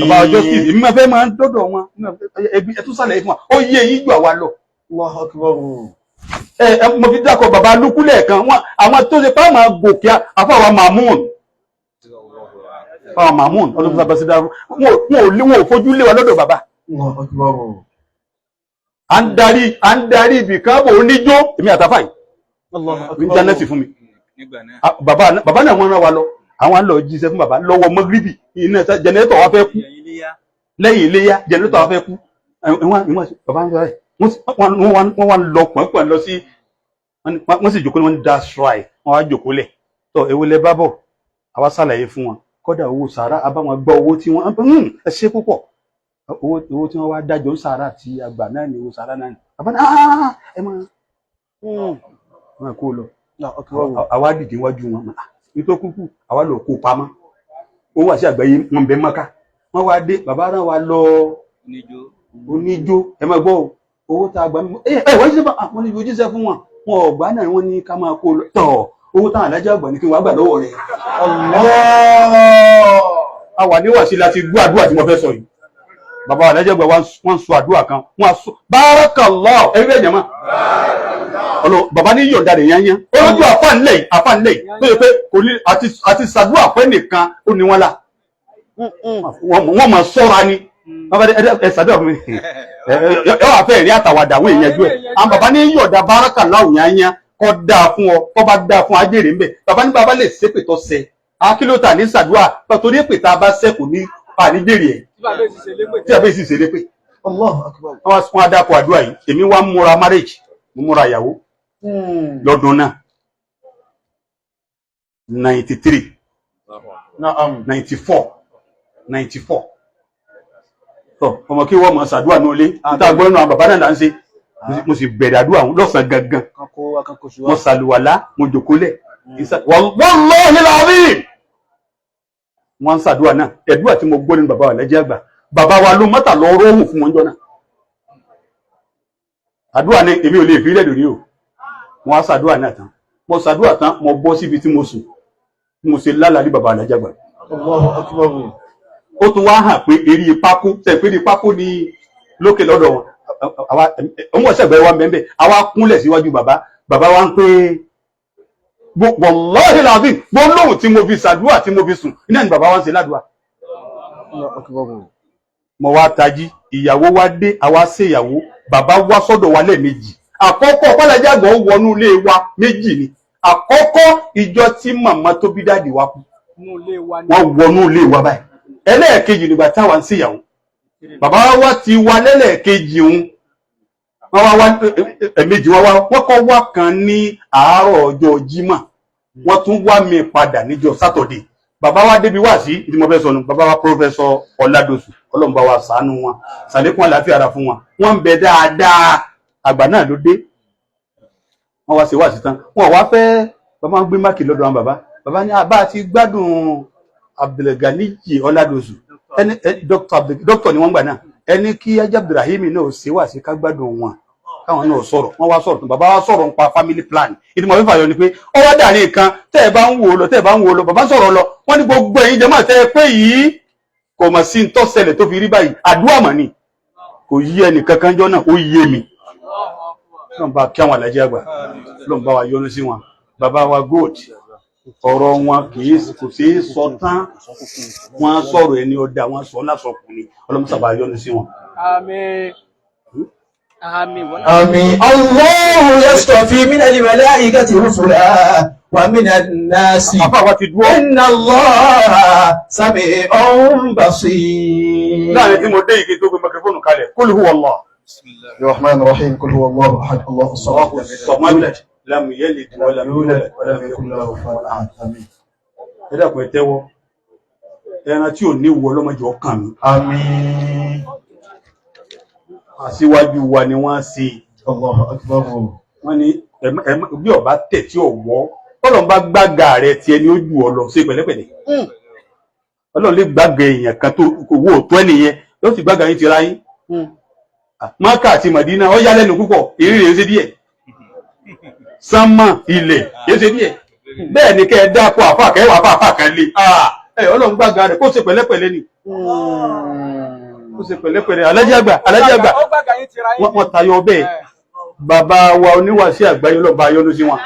bàbá justice èmi máa fẹ́ máa ń dọ́dọ̀ wọn ẹbí ẹtún sàlẹ̀ fún wa ó yé yín jù àwa lọ. Mo fi dákọ̀ bàbá lukú lẹ́ẹ̀kan wọn àwọn tó ṣe pàmò gòkè àfàwọ̀ Mamun ọlọ́mọba bá sí dáhùn wọn ò fojú lé wa lọ́dọ̀ bàbá. À ń darí ibì kan bò oníjó èmi àtàfà yìí íńtánẹ́ẹ̀tì fún mi bàbá náà wọ́n rán wa lọ àwọn lọ jíṣẹ́ fún bàbá lọ́wọ́ mọ́gíríbì iná jẹnẹrétọ̀ wa fẹ́ kú lẹ́yìn iléyá jẹnẹrétọ̀ wa fẹ́ kú bàbá ń sọ rẹ̀ wọ́n wá lọ pọ̀npọ̀n lọ sí wọ́n sì jòkó ní wọ́n dá ṣráì wọ́n wá jòkó lẹ̀ tọ́ ewu lẹ bá bọ̀ àwa ṣàlàyé fún wọn kọ́dà owó sàárà abáwọn gbọ́ owó tí wọ́n ẹ ṣe púpọ̀ owó tí wọ́n wá dájọ́ sàárà tí àgbà náà ní owó sàárà náà ní bàbá náà ẹ máa kó lọ àwa dìde wájú wọn nítorí kúkú àwa lọ kó pamọ́ owó àti àgbáyé wọn bẹ mọ́ká wọ́n wá dé bàbá náà wá lọ oníjó ẹ máa gbọ́ owó tá a gbà mí wọ́n jíṣẹ́ àwọn oníjó jíṣẹ́ fún wọn ọ̀gbá náà wọ́n ní ká máa kó lọ tọ̀ owó táwọn alájà àgbà ní kí wọ́n gbà lọ́wọ́ rẹ̀. àwa níwà sí láti gbọ́ àdúrà tí mo fẹ́ sọ yìí bàbá alájà àgbà wọ́n sọ àdúrà kan wọ́n sọ barakallah ẹgbẹ́ ìjàmá bàbá ní yọ̀ǹda rẹ̀ yányá olójú àfáànlẹ̀ tó yẹ pé kò ní àti sàdúrà pẹ́ nìkan ó ní wọ́n la wọ́n mọ̀ sọ́ra ni ẹ sàdúrà fún mi ẹ wà fẹ́ rí àtàwàdà àwọn èèyàn ẹjọ́ ẹ̀ àwọn bàbá ní yọ̀ǹda barakallah yányá kọ́ dáa fún ọ kọ́ bá dáa fún ajẹ́rè ńbẹ̀ bàbá ní bàbá lè ṣépè tó ṣẹ akílótà ní sàdúrà torí èpè tá a bá ṣẹ́ kò ní àníjèrè ẹ̀ tí a bẹ́ẹ̀ sì ṣe lépè wọ́n á dákọ̀ àdúrà yìí èmi wá múra marriage mo múra ìyàwó lọ́dún náà 93 94 tọ́ ọmọ kí wọ́n mọ̀ ṣàdúrà ní olé níta gbọ́n náà bàbá náà là ń ṣe mo sì bẹ̀rẹ̀ àdúrà lọ́sàn gangan mo ṣàlùwàlá mo jòkólẹ̀ wallahi alazim wọ́n ń ṣàdúrà náà ẹ̀dúrà tí mo gbọ́ nínú bàbá wa lẹ́jẹ́ àgbà bàbá wa ló mọ́tà lọ róhùn fún wọn jọ náà àdúrà ní èmi ò lè fi lẹ́dùn ní o wọ́n á ṣàdúrà náà tán mo ṣàdúrà tán mo bọ́ síbi tí mo sùn mo ṣe lálàá ní bàbá lẹ́jẹ́ àgbà ó tún wá hàn pé eré pákó tẹ̀ pé eré pákó ní lókè lọ́dọ̀ wọn ọmọ ọ̀sẹ̀gbẹ́ wa mẹ́mbẹ́ àwa kúnlẹ̀ síwájú bàbá wa ń pé wallahi alazim gbólóhùn tí mo fi ṣàdúrà tí mo fi sùn iná ni bàbá wa ń ṣe ládùúà mo wá tají ìyàwó wa dé àwa ṣe ìyàwó bàbá wá sọ́dọ̀ wa lẹ́ẹ̀mejì àkọ́kọ́ pálàjàgbọ̀ wọnú ilé wa méjì ni àkọ́kọ́ ìjọ tí màmá tó bí dáàdì wa kú wọ́n wọnú ilé wa báyìí ẹlẹ́ẹ̀kejì nígbà táwa ń ṣe ìyàwó bàbá wa ti wá lẹ́lẹ́ẹ̀kejì òun wọ́n wá ẹ̀mejì wọ́n kọ́ wá kan ní àárọ̀ ọjọ́ Jímọ̀ wọ́n tún wá mi padà níjọ́ Sátọ̀dé bàbá wa débi wá sí ìdí mo fẹ́ sọnù bàbá wa Pọ́fẹ́sọ̀ Ọládòsù Ọlọ́run bá wa ṣàánú wọn ṣàlékún àlàáfíà ara fún wọn wọ́n ń bẹ dáadáa àgbà náà ló dé wọ́n wá sí wá sí tán wọ́n wá fẹ́ bàbá wọn gbé máàkì lọ́dọ̀ àwọn bàbá ní àbá àti gbádùn Abdulganiji Ọládòsù ẹni dókítà ni wọ́n gbà náà ẹni kí Ajá Abdulrahim náà ṣe wá sí ká gbádùn wọn káwọn náà sọ̀rọ̀ wọ́n wá sọ̀rọ̀ bàbá wa sọ̀rọ̀ nípa family plan ìdí mo fẹ́ fàyọ ni pé ó wá dàrí nǹkan tẹ́ ẹ bá ń wò lọ bàbá sọ̀rọ̀ lọ wọ́n ní gbogbo ẹ̀yin jẹ́mọ̀ tẹ́ ẹ pé yìí kò mọ̀ sí ń tọ́sẹ̀lẹ̀ tó fi rí báyìí àdúrà mọ̀ ni kò yí ẹnì kankan jọ náà ó yé mi lọ́n bá kí àwọn alájẹ́ àgbà lọ́n bá wa yọ́nú sí wọn bàbá wa gold ọ̀rọ̀ wọn kò sí sọ tán wọ́n sọ̀rọ̀ ẹni ọ̀dà wọ́n sọ lásọkùnrin ọlọ́mùsàbà yọ́nú sí wọn. Àmín. آمين الله يصطفي من الملائكة رسلا ومن الناس إن الله سميع بصير. láàrin tí mo dé igi tó gbé microphone kalẹ̀ قل هو الله. بسم الله الرحمن الرحيم قل هو الله أحد الله الصمد لم يلد ولم يولد ولم يكن له كفوا أحد آمين. ẹ dákun ẹ tẹ́wọ́ ẹran tí ò ní wọ ọlọ́mọdé ọkàn mi. آمين. Aṣíwájú wa ni wọ́n ṣe. Allahu Akbar. Wọ́n ní bí ọba tẹ̀ tí ọ̀wọ́ Ọlọ́run bá gbága rẹ̀ tí ẹni ó jù ọ lọ ṣe pẹ̀lẹ́pẹ̀lẹ́. Ọlọ́run lè gbága èèyàn kan tó owó òtó ẹnìyẹn yóò sì gbága yín ti ra yín. Mákà àti Mádínà ó yà lẹ́nu púpọ̀ ìrírí rẹ̀ ṣe díẹ̀ sánmà ilẹ̀ ṣe díẹ̀ bẹ́ẹ̀ ni kẹ́ ẹ dáko àfà kẹwàá àfà kan lé Ọlọ́run gbàgbà rẹ̀ kó ṣe pẹ̀lẹ́pẹ̀lẹ́ ni kó ṣe pẹ̀lẹ́pẹ̀lẹ́ alájí àgbà wọ́n tayọ bẹ́ẹ̀ bàbá wa oníwàásí àgbáyé lọ́ba ayọ́nú sí wọn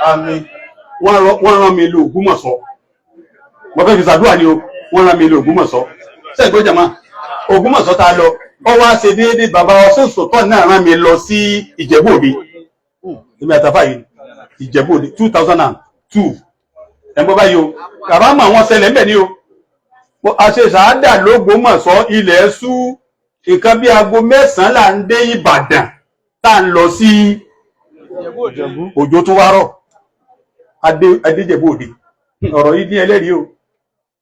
wọ́n rán mi lọ Ògbómọ̀ṣọ́ wọ́n fẹ́ fi ṣàdúrà ni o wọ́n rán mi lọ Ògbómọ̀ṣọ́ sẹ́gbẹ́ jàmá Ògbómọ̀ṣọ́ tá a lọ ọ wá ṣe déédéé bàbá ọsùn sọ̀tọ̀ náà rán mi lọ sí Ìjẹ̀bú Òde èmi àtàfà yìí Ìjẹ̀bú Òde 2002 ẹ̀mọ́ báyìí o kàrámà wọn ṣẹlẹ̀ ń bẹ̀ ni o àṣẹ sàádà l'Ógbómọ̀ṣọ́ ilẹ̀ ṣú nǹkan bí aago 9 là ń dé Ìbàdàn tá ń lọ sí òjò tó wá rọ̀ Adéjẹ̀bú Òde ọ̀rọ̀ yìí ní ẹlẹ́rìí o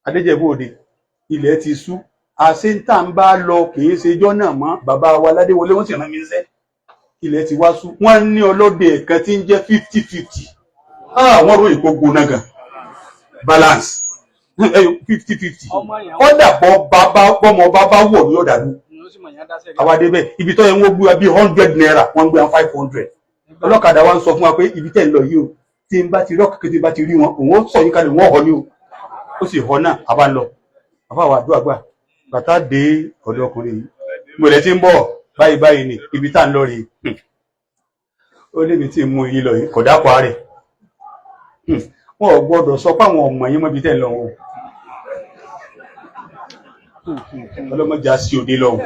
Adéjẹ̀bú Òde ilẹ̀ ti ṣú àṣẹ ń tà ń bá lọ kìí ṣe ijọ́ náà mọ́ bàbá wa Ládéwọlé wọ́n sì rán mi ń sẹ́ ilẹ̀ ti wá ṣú wọ́n ní ọlọ́dẹ ẹ̀kan tí ń jẹ́ 50-50 wọ́n rò ìkó gbóná gan balance 50-50 ọ̀dà bọ́mọ bàbá wọ̀ ní ọ̀dàlú àwa débẹ̀ ibi tó yẹ wọ́n gbé wa bí 100 naira wọ́n gbé wa 500 ọlọ́kadà wa ń sọ fún wa pé ibi tẹ́ ń lọ yìí o tí n bá ti rọ́ọ̀kì tí n bá ti rí wọn òun ó sọ yín kalẹ̀ wọ́n họ ní o ó sì họ náà àbá lọ àbá wa àdúrà gbà bàtà dé ọ̀dọ̀ ọkùnrin yìí gbọ́dọ̀ tí ń bọ̀ báyìí ni ibi tá ń lọ rèé ó lébi tí mú yín lọ yìí kódà pa rẹ̀ wọn ò gbọ́dọ̀ sọ pé àwọn ọmọ yín mọ́ ibi tẹ́ ń lọ wọn ọlọ́mọdé sí òde lọ́wọ́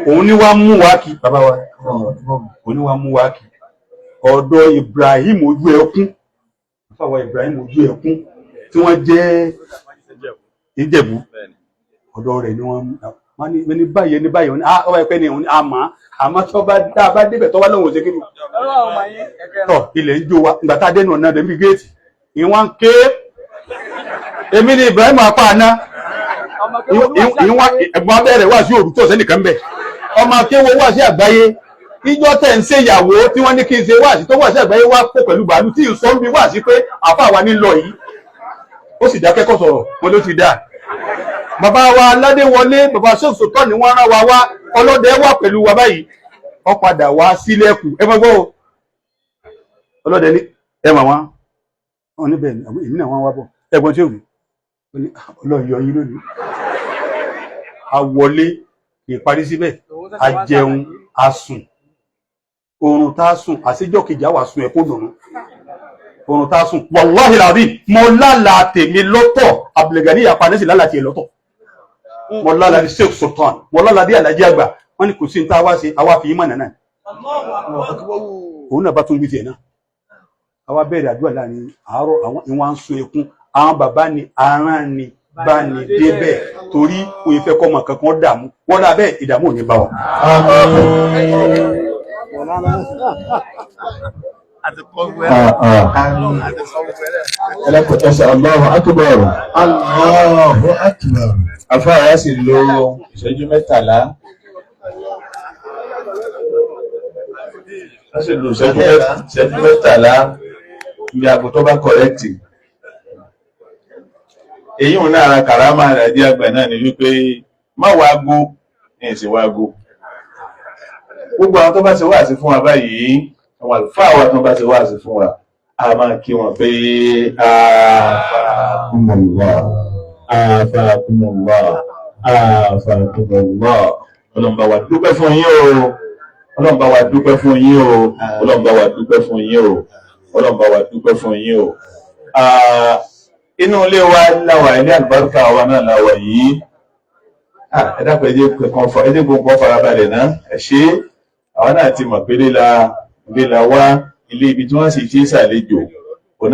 òun ní wá mú wá kí bàbá wa òun ní wá mú wá kí ọ̀dọ̀ Ibrahim ojú ẹkún fáwọn Ibrahim ojú ẹkún tí wọ́n jẹ́ Ìjẹ̀bú ọ̀dọ̀ rẹ̀ ni wọ́n ní báyìí ní báyìí ọba ẹ̀pẹ́ ni òun àmọ́ tó bá dá bá débẹ̀ tó wá lọ́wọ́ òṣèké ni tọ̀ ilẹ̀ ń jó wa ìgbà tá a dẹ́nu ọ̀nà dẹ̀mí géètì ìwọ̀n ké èmi ni Ibrahim apá àná ìwọ̀n ẹ̀gbọ́n abẹ́rẹ̀ wà sí òrùtọ́ sẹ́nìkan bẹ̀ ọmọ akéwò wà sí àgbáyé ìjọ tẹ̀ ń ṣe ìyàwó tí wọ́n ní kí n ṣe wà sí tó wà sí àgbáyé wá kó pẹ̀lú bàálù tí ìsọ́ ń bí wà sí pé àfáà wa ní lọ yìí ó sì dákẹ́kọ̀ọ́ sọ̀rọ̀ wọn ló ti dá bàbá wa Ládéwọlé bàbá ṣòṣò tọ́ ni wọ́n rán wa wá ọlọ́dẹ wà pẹ̀lú wa báyìí ó padà wá sílẹ̀kùn ẹ mọ́ gbọ́ ọlọ́dẹ ní ẹ mà wọn níbẹ̀ èmi náà wọ́n wá bọ̀ ẹ̀gbọ́n tí ò rí ọlọ́yọ̀ yín lónìí a wọlé ìparí síbẹ̀ a jẹun a sùn oorun tá a sùn àṣejọ́ kejì àwà sùn ẹ̀kọ́ dùnú oorun tá a sùn wàláhì làbí mo lálàá tèmi lọ́tọ̀ Abdulgani Apanẹ́sì lálàá tiẹ̀ lọ́tọ̀ mo lálàá ní Sheikh Sultan mo lálàá dé Àlàjí àgbà wọ́n ní kò sí ní tá a wá ṣe àwa fi yín mọ̀ nànà òun náà bá tún wí tiẹ̀ náà àwa bẹ̀rẹ̀ àdúrà láàrin àárọ̀ àwọn ìwọ̀n ń sun ẹkún àwọn bàbá ni aràn ni bá ní débẹ̀ torí òun ìfẹ́ kọ́mọ kankan dààmú wọ́n lábẹ́ ìdààmú ò ní bá wọn. ẹlẹ́kọ̀ọ́sẹ̀ Allahu Akbar Allahu Akbar afárá sì lo ìṣẹ́jú 13 wọ́n sì lo ìṣẹ́jú 13 ní aago tó bá kọ̀rẹ́kìtì èyí ò náà ara kàrámà àdí àgbà náà ni wípé má wágó ní ìsìn wágó gbogbo àwọn tó bá ṣe wáàsí fún wa báyìí àwọn àlùfáà wa tó bá ṣe wáàsí fún wa a máa kí wọn pé àfàkùnmọ̀lá Ọlọ́run bá wa dúpẹ́ fún yín o Ọlọ́run bá wa dúpẹ́ fún yín o Ọlọ́run bá wa dúpẹ́ fún yín o Ọlọ́run bá wa dúpẹ́ fún yín o. Inú ilé wa láwà ilé àlùbáríkà wa náà láwà yìí ẹ̀dàpọ̀ ẹdẹ́ gbogbo farabalẹ̀ náà ẹ ṣé àwọn náà ti mọ̀ pé líla wá ilé ibi tí wọ́n sì ti ṣàlejò òun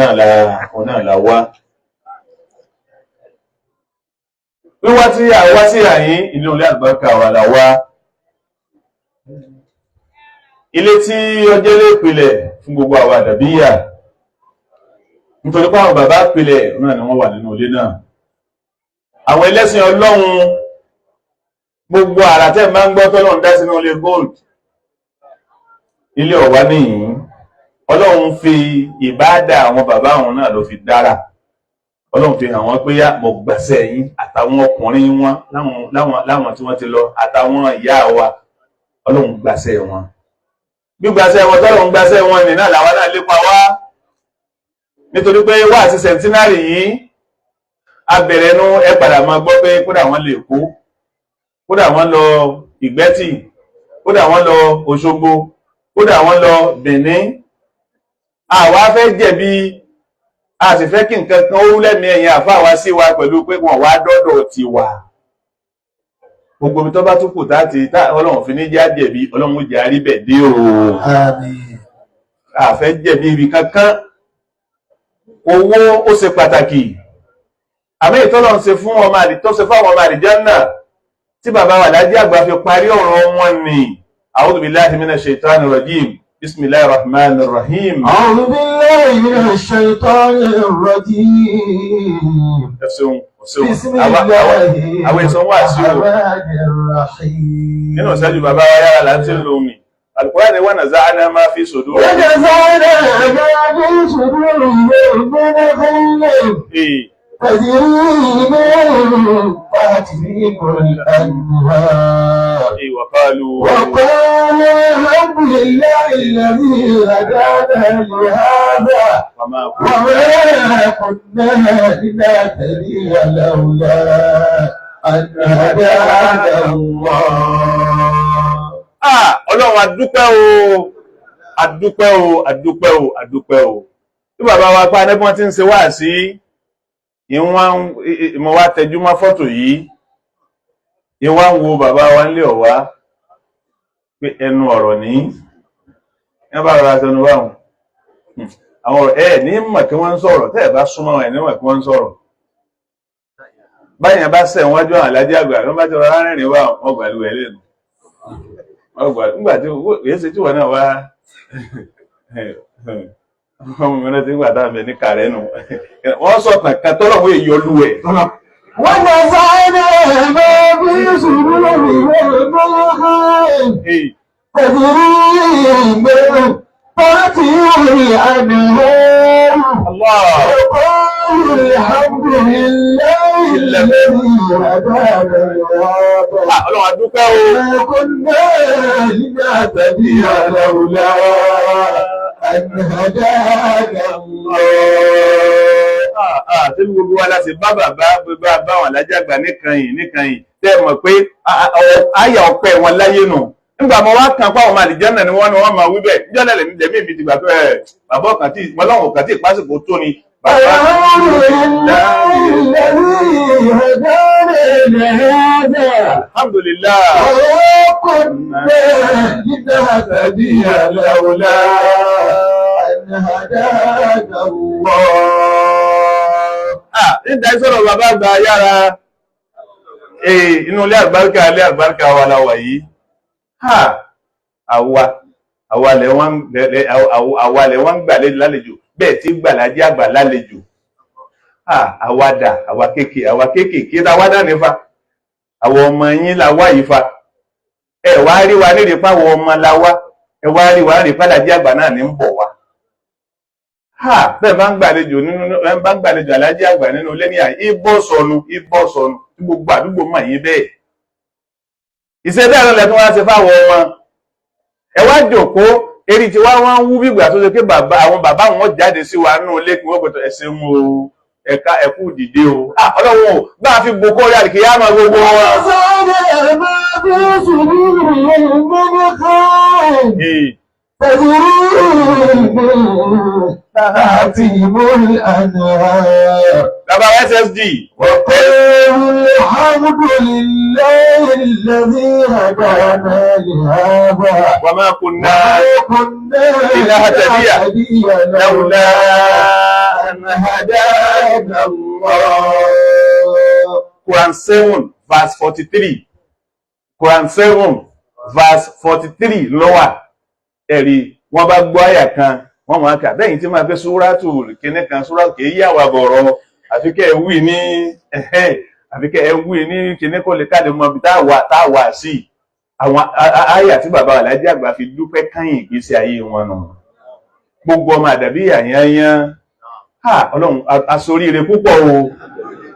náà la wá. Wíwá tí àwa sí àyín ilé ilé àlùbáríkà wa la wá ilé tí ọjọ́ lè pilẹ̀ fún gbogbo àwa àdàbíyà nítorí pé àwọn bàbá pilẹ̀ náà ni wọ́n wà nínú ilé náà. Àwọn ẹlẹ́sìn Ọlọ́run gbogbo àrà tẹ́ máa ń gbọ́ tọ́lọ́run dá sínú ilé gold ilé ọ̀wá nìyí Ọlọ́run fi ìbáàdà àwọn bàbá àwọn náà ló fi dára Ọlọ́run fi hàn wọ́n pé yá mo gbàṣẹ́ yín àtàwọn ọkùnrin wọn láwọn tí wọ́n ti lọ àtàwọn ìyá wa Ọlọ́run gbàṣẹ́ wọn. Gbígbàṣẹ́ wọn tọ́lọ́run gbàṣẹ́ wọn nìyí náà làwọn náà lépa wá. Nítorí pé wá àti sẹ̀ńtínárì yìí abẹ̀rẹ̀ nú ẹ padà máa gbọ́ pé kódà wọ́n lè kó, kódà wọ́n lọ Ìgbẹ́tì, kódà wọ́n lọ Òṣogbo, kódà wọ́n lọ Benin. Àwa fẹ́ jẹ̀bi, a sì fẹ́ kí nǹkan kan ó lẹ́mí ẹ̀yìn àfáà sí wa pẹ̀lú pé wọ́n wá dọ́dọ̀ ti wà. Gbogbo mi tó bá tún kù Ọlọ́run fi ní já jẹ̀bi, Ọlọ́run jẹ́ àríbẹ̀ dé o. Àmín. A fẹ́ jẹ̀bi ibi kankan. Owó ó ṣe pàtàkì. Àmì ìtọ́lọ́run ṣe fún ọmọ àlìjánnà tí bàbá wa Lájí Àgbà fi parí ọ̀rọ̀ wọn ni. A'udhu billahi minash shaitanir rajim. Bismillahir rahmanir rahim. A'udhu billahi minash shaitanir rajim. Àwọn ìsọ wà sí o. Nínú ìṣẹ́jú bàbá wa yára láti lómi. Al-Qur'an wa naza'na ma fi sudur. تجري من تحتهم الأنهار وقالوا الحمد لله الذي هدانا لهذا وما كنا لنهتدي لولا أن هدانا الله. Ọlọ́run adúpẹ́ o. Tí bàbá wa pa ẹnẹ́gbọ́n tí ń ṣe wá sí ìwọ̀n wá tẹjú mọ́ fọ́tò yìí, ìwọ̀n wo bàbá wa nílé ọ̀wá pé ẹnu ọ̀rọ̀ ní ẹbá rọra tẹnu báwọn àwọn ọ̀rọ̀ ní mọ̀ kí wọ́n ń sọ̀rọ̀ tẹ́ẹ̀ bá súnmọ́ ẹ̀ ní mọ̀ kí wọ́n ń sọ̀rọ̀. Báyìí bá sẹ̀ wọ́n jọ Àlájí Àgbà wọ́n bá jọ rárìnrìn wá wọ́n gbàlú ẹ̀ lẹ́nu nígbà tí èyí ṣe tí wọ́n náà wá ọmọ mìíràn tí ń gbà dáàbẹ̀ ní kàrẹ́ nù wọ́n sọ̀tàn kan tọ́lọ̀wọ́ èyí olú ẹ̀. Wọ́n lọ sáré ẹ̀mọ́ bí ṣùgbọ́n lórí ẹgbẹ̀rún pàtí orí àdìhẹ́ Ọlọ́run adúpẹ́ o. Tí gbogbo wa láti bá bàbá wọn Àlájí Àgbà níkànnì tẹ́ mọ̀ pé àyà ọpẹ́ wọn láyé nù. Nígbà mọ́ wá kàn fáwọn ọmọ àlìjẹ́nà ni wọ́n máa wí bẹ́ẹ̀. Níjọ́lẹ̀ lẹ́mí mi ti gbà pé bàbá ọkàn tí Ọlọ́run kàn tí ìpásìkò tó ni. Alhamdulillah. Nígbà ìsọ̀rọ̀ bàbá àgbà yára inú ilé àgbáríkà wa la wà yìí. Àwa lẹ̀ wọ́n ń gbà lálejò bẹ́ẹ̀ tí gbà Lájí Àgbà lálejò. Àwa kéèkéé táwádà nífa àwọn ọmọ yín la wá yìí fa. Ẹ wá rí wa ní ìrìpá àwọn ọmọ la wá, ẹ wá rí wa ní ìrìpá Lájí Àgbà náà ní ń bọ̀ wá. Bẹ́ẹ̀ bá ń gbàlejò Àlájí Àgbà nínú ilé ní ìbọ̀ sọnù tí gbogbo àdúgbò mọ̀ yín bẹ́ẹ̀. Ìṣẹ́ bẹ́ẹ̀ lọ́lẹ̀ tó wá ṣe fáwọn ọmọ. Ẹ wá jòkó eré tí wá wọ́n ń wú bígbà tó ṣe pé àwọn bàbá wọn jáde sí wa nínú ilé kí wọ́n gbọ́dọ̀ ẹsẹ̀ mú o ẹ̀ka ẹ̀kú dìde o. Ọlọ́run ò bá fi gbogbo orí àdìkì yá máa gbogbo wọn. Bàbá SSD. الحمد لله الذي هدانا لهذا وما كنا لنهتدي لولا أن هدانا الله. Quran 7 verse 43. Quran 7 verse 43 ló wà. Ẹ̀rí wọ́n bá gbọ́ àyà kan wọ́n máa kà bẹ́yìn tí máa fẹ́ súrátù kìíní kan súrátù kìí yà wà bọ̀rọ̀ àfikẹ́ ẹ̀wì ní kìíní kó lè káàdì mọ́ bí táwà sí àwọn àyà tí bàbá Àlájí Àgbà fi dúpẹ́ káyìn ìgbésí ayé wọn nù. Gbogbo ọmọ àdàbí àyányán Ọlọ́run asoríire púpọ̀ o,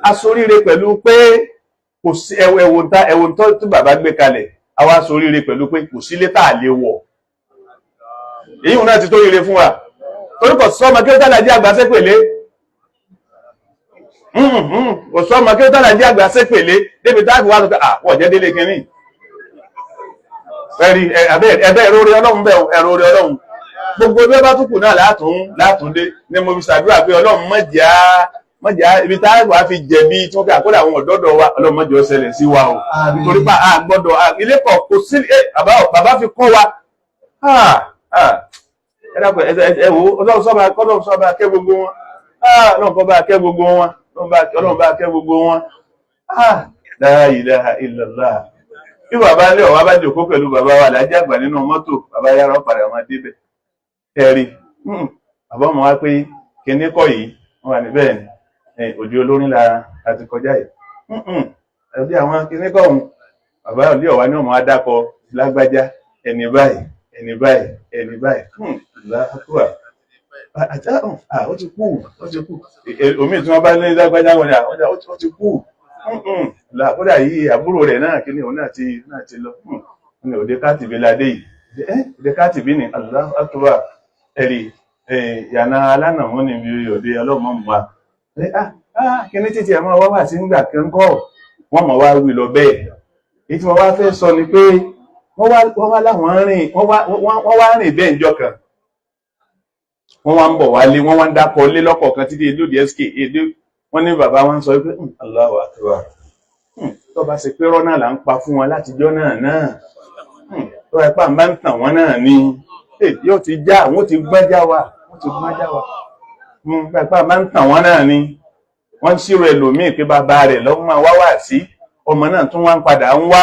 asoríire pẹ̀lú pé kò sí ẹwọ̀n tó bàbá gbé kalẹ̀, àwa asoríire pẹ̀lú pé kò sí létà lè wọ̀. Èyí náà ti tó ire fún wa, torúkọ̀ sọ́mọ kí ó tàlà jẹ́ àgbà sépèlé, kò sọ́mọ kí ó tàlà jẹ́ àgbà sépèlé débi táàkì wá sọ pé wọ́n jẹ́ délé kìíní. Ẹ̀bẹ́ ẹ̀rọ orí Ọlọ́run bẹ̀ ẹ̀rọ orí Ọlọ́run. Gbogbo bí ó bá túnkù náà látúndé ní mo fi ṣàdúrà pé Ọlọ́run mọ́jà ibi táàkì wá fi jẹ̀bi tí wọ́n fi àkódà àwọn ọ̀dọ́dọ̀ wa, Ọlọ́run mọ́jọ ṣẹlẹ̀ sí wa o. Torí pa àgbọ́dọ̀ ilé kọ̀ kò sí bàbá fi kọ́ wa. Ẹ̀wò Ọlọ́run sọ́ba kẹ́ gbogbo wọn. Ọlọ́run kọ́ bá kẹ́ gbogbo wọn. Ọlọ́run bá kẹ́ gbogbo wọn. La ilaha illallah. Bí bàbá lé ọ̀wá bá jòkó pẹ̀lú bàbá wa lájẹ́ àgbà nínú mọ́tò, bàbá yára padà wọn débẹ̀. Ẹ̀rí, bàbá ọmọ wá pé kíní kọ́ yìí, wọ́n wà níbẹ̀ ni, òdi olórin láti kọjá yìí. Ẹbí àwọn kíní kọ́ òun, bàbá olé ọ̀wá ní ọmọ adákọ lágbájá, ẹni báyìí, ẹni báyìí, ẹni báyìí. Láàkúwà. Ó ti kú. Omi tí wọ́n bá ní lágbájá wọn ni ó ti kú. Láàkúdà yìí àbúrò rẹ̀ náà kí ni òun náà ti lọ. Ní òde káàtìbí ládé yìí. Òde káàtìbí ni Allahu Akbar. Ẹ̀rí ìyànà alánàmọ́ ni bí òde ọlọ́mọ mọ́. Kí ní títí ẹ̀mọ́ wá wà sí nígbà kan kọ́ wọ́n mọ̀ wá wí lọ bẹ́ẹ̀. Èyí tí wọ́n wá fẹ́ sọ ni pé wọ́n wá láwọn rìn wọ́n wá rìn bẹ́ẹ̀ ìjọ kan. Wọ́n wá ń bọ̀ wálé, wọ́n wá ń dákọ̀ lé lọ́kọ̀ọ̀kan títí èdè SK èdè. Wọ́n ní bàbá wọn sọ pé Allahu Akbar. Tó bá ṣe pé rọ́nà là ń pa fún wọn látijọ́ náà. Tó ẹ pà ń bá ń tàn wọ́n náà ni yóò ti já, wọ́n ti gbọ́njá wa. Pà bá ń tàn wọ́n náà ni. Wọ́n ṣírò ẹlòmíì pé bàbá rẹ̀ lọ́wọ́ máa wá wà sí. Ọmọ náà tún wá ń padà ń wá.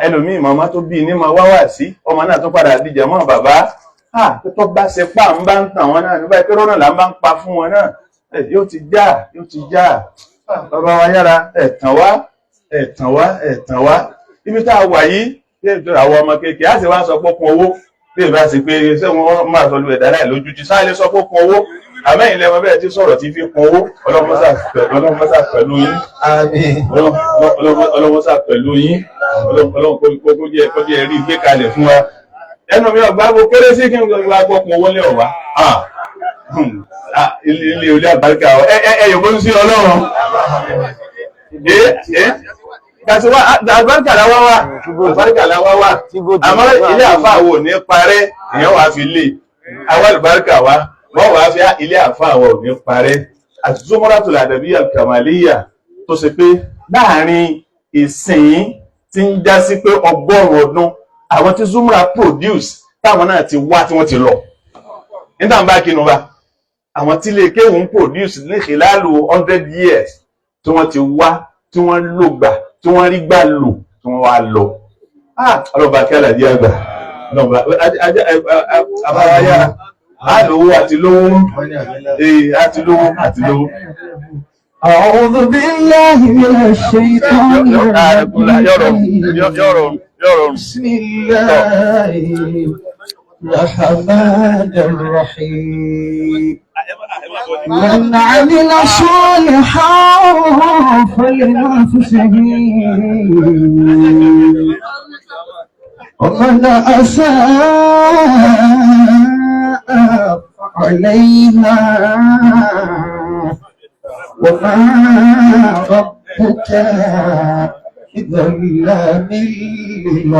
Ẹlòmíì màmá tó bí ní máa wá wà sí. Ọmọ náà tún padà dìjà mọ́ bàbá. Tó bá ṣe pà ń bá ń tàn wọ́n náà nígbà pé rọ́nà là ń bá ń pa fún wọn náà. Yóò ti já. Bàbá wa yára ẹ̀tàn wá. Ibi tá a wà yìí, àwọn ọmọ kéèkéé, á sì wá sọ pọ́kún owó, bí ìbá sì pé ṣé wọ́n máa sọ lu ẹ̀dá láì lójú ti sáà lè sọ pọ́kún owó. Àmẹ́yìn lẹ́mọ bẹ́ẹ̀ tí sọ̀rọ̀ tí fi kún owó, ọlọ́mọ́sà pẹ̀lú yín. Ọlọ́mọ́sà pẹ̀lú yín. Ọlọ́mọ́ kó jẹ́ rí gbé kalẹ̀ fún wa. Ẹnu mi ọ̀gbá mo kéré sí kí n gba pọ́kún owó lé ọ̀wá. Ilé olé àbáríkà ẹ̀yọ̀ bó ń sí Ọlọ́run. Kàtíwá àbáríkà láwá wà. Àmọ́ ilé àfáàwò ní parẹ́, èèyàn wà fi lè. Àwọn àlùbáríkà wá, wọ́n wà fi ilé àfáàwò ní parẹ́. Àti Zumratul Adabiyyah Al-Kamaliyah tó ṣe pé láàrin ìsìn tí ń já sí pé 100 ọdún, àwọn tí Zumra produce táwọn náà ti wá tí wọ́n ti lọ. Nígbà bá kínú bá. Àwọn tí lè kéhùn produce ní ìlàlù 100 years tí wọ́n ti wá, tí wọ́n lò gbà, tí wọ́n rí gbà lò, tí wọ́n wá lọ. Ọlọ́ba kí àlàdí àgbà. Àbáwáyá, àlówó àti lówó. Àti lówó. A'udhu billahi minash shaitani rajim. Bismillahir rahmanir rahim. من عمل صالحا فلنفسه ومن أساء فعليها وما ربك بظلام للعبيد.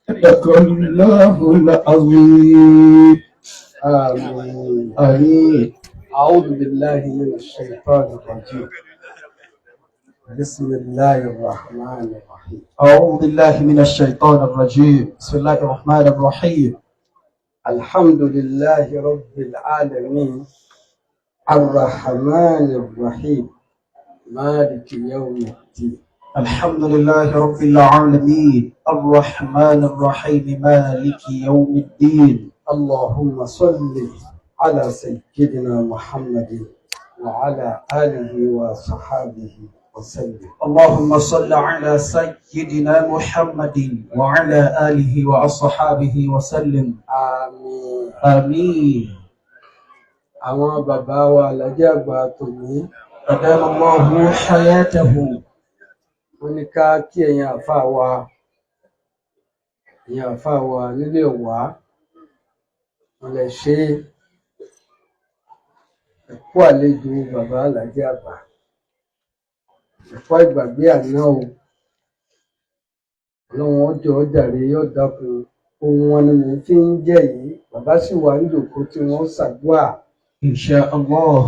صدق الله العظيم. آمين. أعوذ بالله من الشيطان الرجيم. بسم الله الرحمن الرحيم. أعوذ بالله من الشيطان الرجيم. بسم الله الرحمن الرحيم. الحمد لله رب العالمين الرحمن الرحيم مالك يوم الدين. الحمد لله رب العالمين الرحمن الرحيم مالك يوم الدين. اللهم صل على سيدنا محمد وعلى آله وصحابه وسلم. اللهم صل على سيدنا محمد وعلى آله وأصحابه وسلم. آمين. Àmín. Àwọn bàbá wa Alhaji àgbà tòní qaddamallahu hayatahu. Wọ́n ní ká kí ẹ̀yin àfáà wa nílé Ọ̀wá. Wọ́n lè ṣe ẹ̀kú àlejò bàbá Alhaji àgbà. Ẹ̀kọ́ ìgbàgbé àná o. Ọlọ́run ọjọ́ ọjàre yóò dákun. Ohun wọn ni mò ń fi ń jẹ́ yìí. Bàbá sì wà níjòkó tí wọ́n ṣàdúrà. Insha Allah.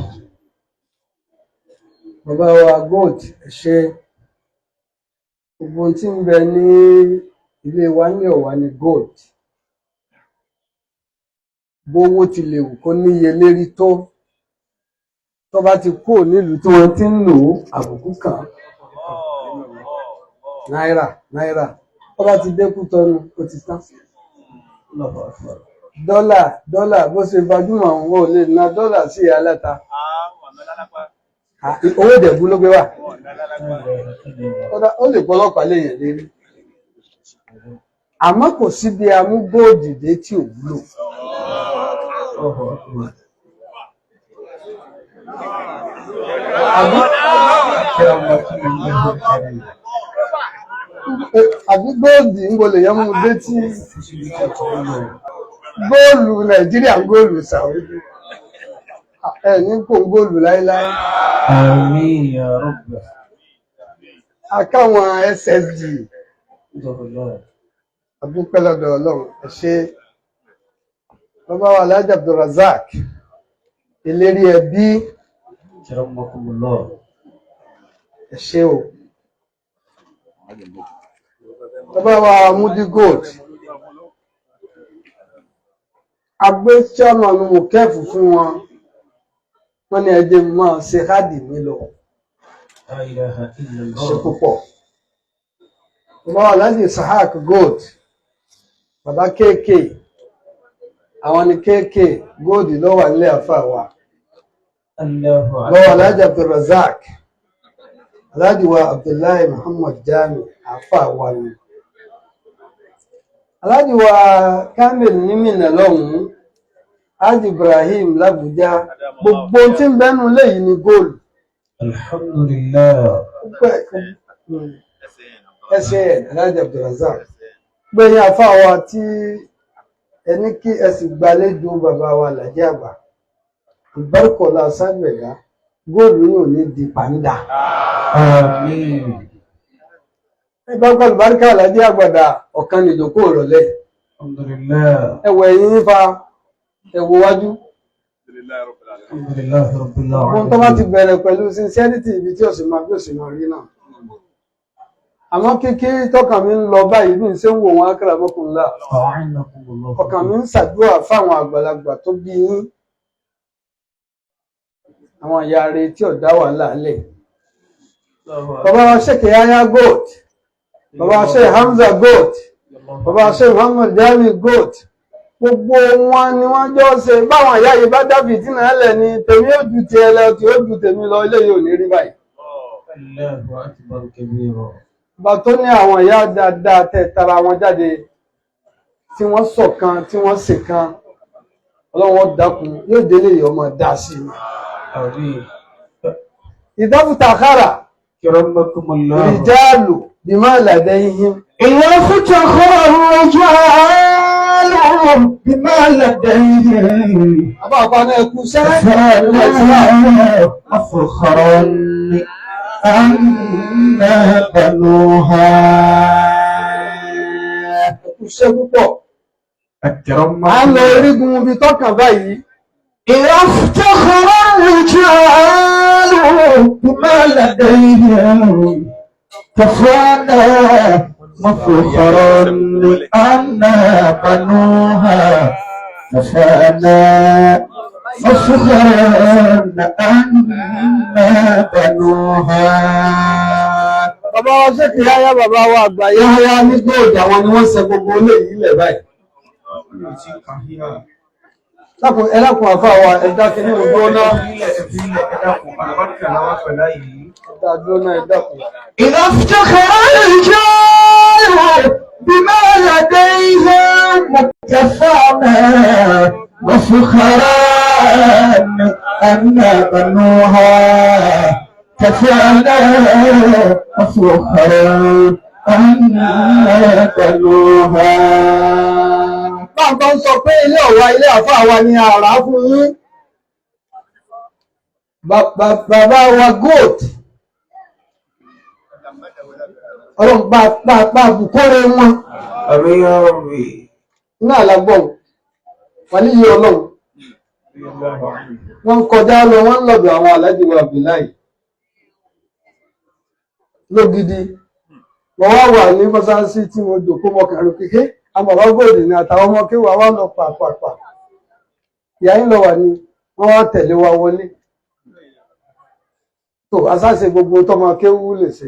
Bàbá wa Gold ẹ ṣé. Gbogbo tí ń bẹ ní ilé wa ní Ọ̀wá ni gold. Bówó ti lè wù kó níye lérí tó bá ti kúrò nílùú tí wọ́n ti ń lò ó àbùkù kan. Náírà tó bá ti dẹ́kun tọ́nu ó ti tán. Dọ́là bó ṣe gbajúmọ̀ àwọn ò lè ná dọ́là sí aláta. Owó Ìjẹ̀bú ló gbé wà. Ó lè pọ́lọ́pàá léèyàn lérí. Àmọ́ kò sí bí amúgbòdì dé tí ò wúlò. Àbí góòlù ń bolè yẹn mú dé tí góòlù Nàìjíríà góòlù Saudi. Ní kò ń góòlù láíláí. Àmín ya Rabbi. Akáwọn SSG. Adúpẹ́ lọ́dọ̀ Ọlọ́run ẹ ṣé. Bàbá wa Alhaji Abdulrazak ìlérí ẹbí ẹ ṣé o. Bàbá wa Mudi Gold agbé chairman mo kẹ́fù fún wọn. Wọ́n ní ẹjẹ́ máa ṣe hádì mí lọ. Ṣe púpọ̀. Bàbá wa Alhaji Sahak Gold bàbá kéèké àwọn ni kéèké góòdì lọ́wọ́ nílé àfáà wa. Lọ́wọ́ Alhaji Abdulrazak Alhaji wa Abdullahi Muhammad Jami àfáà wa ni. Alhaji wa Kamil nímìnà lọ́hùn-ún Haji Ibrahim l'Abuja gbogbo tí ń bẹ́nu léyìí ni góòlù. Alhamdulillah. SAN Alhaji Abdulrazak gbẹ̀yìn àfáà wa tí ẹni kí ẹ sì gbàlejò bàbá wa Alhaji àgbà ìbárkọ̀lá ságbẹ̀dá góòlù yóò ní di pàǹdà. Àmín. Ẹgbà pẹ̀lú báríkà Alhaji àgbàdà ọ̀kan nìjòkó ìrọ̀lẹ́. Ẹwọ̀ ẹ̀yìn nífa ẹwọ̀ wájú. Wọ́n tó bá ti bẹ̀rẹ̀ pẹ̀lú sincerity ibi tí ọ̀sìn máa bí òsìn máa rí náà. Àmọ́ kíkí tọ́kàn mi ń lọ báyìí bí n ṣe ń wò wọn akramakumullah. Ọkàn mi ń ṣàdúrà fáwọn àgbàlagbà tó bí yín. Àwọn ìyá rẹ̀ tí ọ̀dá wà láàlẹ̀. Bàbá wa Sheikh Yahya Gold. Bàbá wa Sheikh Hamza Gold. Bàbá wa Sheikh Muhammad Jami Gold. Gbogbo wọn ni wọ́n jọ ṣe báwọn ìyá yìí bá dábì tí náà lẹ̀ ni tèmi ó ju tiẹ̀ lọ tí ó ju tèmi lọ ilé yìí ò ní rí báyìí. Bá tó ní àwọn ìyá dáadáa tẹ́ tara wọn jáde tí wọ́n ṣọ̀kan tí wọ́n ṣèkan Ọlọ́run dákun yóò délé yìí ọmọ dá sí i. Ìdáfútà kára ìjálù bí máa làdẹ́ yín. Ìdáfútà kára ìjálù bí máa làdẹ́ yín. Àbá àpá náà kú sẹ́rẹ̀. Afọ̀kọ̀rọ̀ ni. Anna banuha. Ẹkùṣẹ́ púpọ̀. A lọ orígun ibi tọ́kàn báyìí. Ìrọ́fùtọ́kọ̀rọ̀ rijalu bima ladayhim. Kafana mafukharan li anna banuha. Kafana mafukharan anna banuha. Bàbá wa Sheikh Yahya bàbá wa àgbà Yahya ní Gold àwọn ni wọ́n ṣe gbogbo ilé yìí lẹ̀ báyìí. Ẹlákùn àfáà wa ẹ̀dá kìíní ògbó náà. Ẹ̀dá dúró náà ẹ̀dákùn. Ìlọ́fíjọ́kọ̀ọ́ ìjọ́ bí máa làdé ihe mọ̀kẹfà náà وفخرا أن بنوها كفانا وفخرا أن بنوها. Bàbá ń sọ pé ilé ọ̀wà ilé àfáà wa ni àrà fún yín. Bàbá wa goat. Ọlọ́run bá bùkọ́rẹ́ wọn. Ní àlágbọ́n, wà ní iye ọlọ́run. Wọ́n kọjá lọ, wọ́n lọ́dọ̀ àwọn Alhaji wa Abdullahi. Lógidi, wọ́n wá wà ní mọ́sánsí tí mo jòkó mọ́kànlú kéké, àmọ̀bá gòdì ní àtàwọn ọmọ kéwà wá lọ pàpàpà. Ìyá yín lọ wà ní, wọ́n wá tẹ̀lé wa wọlé. Tó, asáṣe gbogbo tọ́mọ kéwú lè ṣe.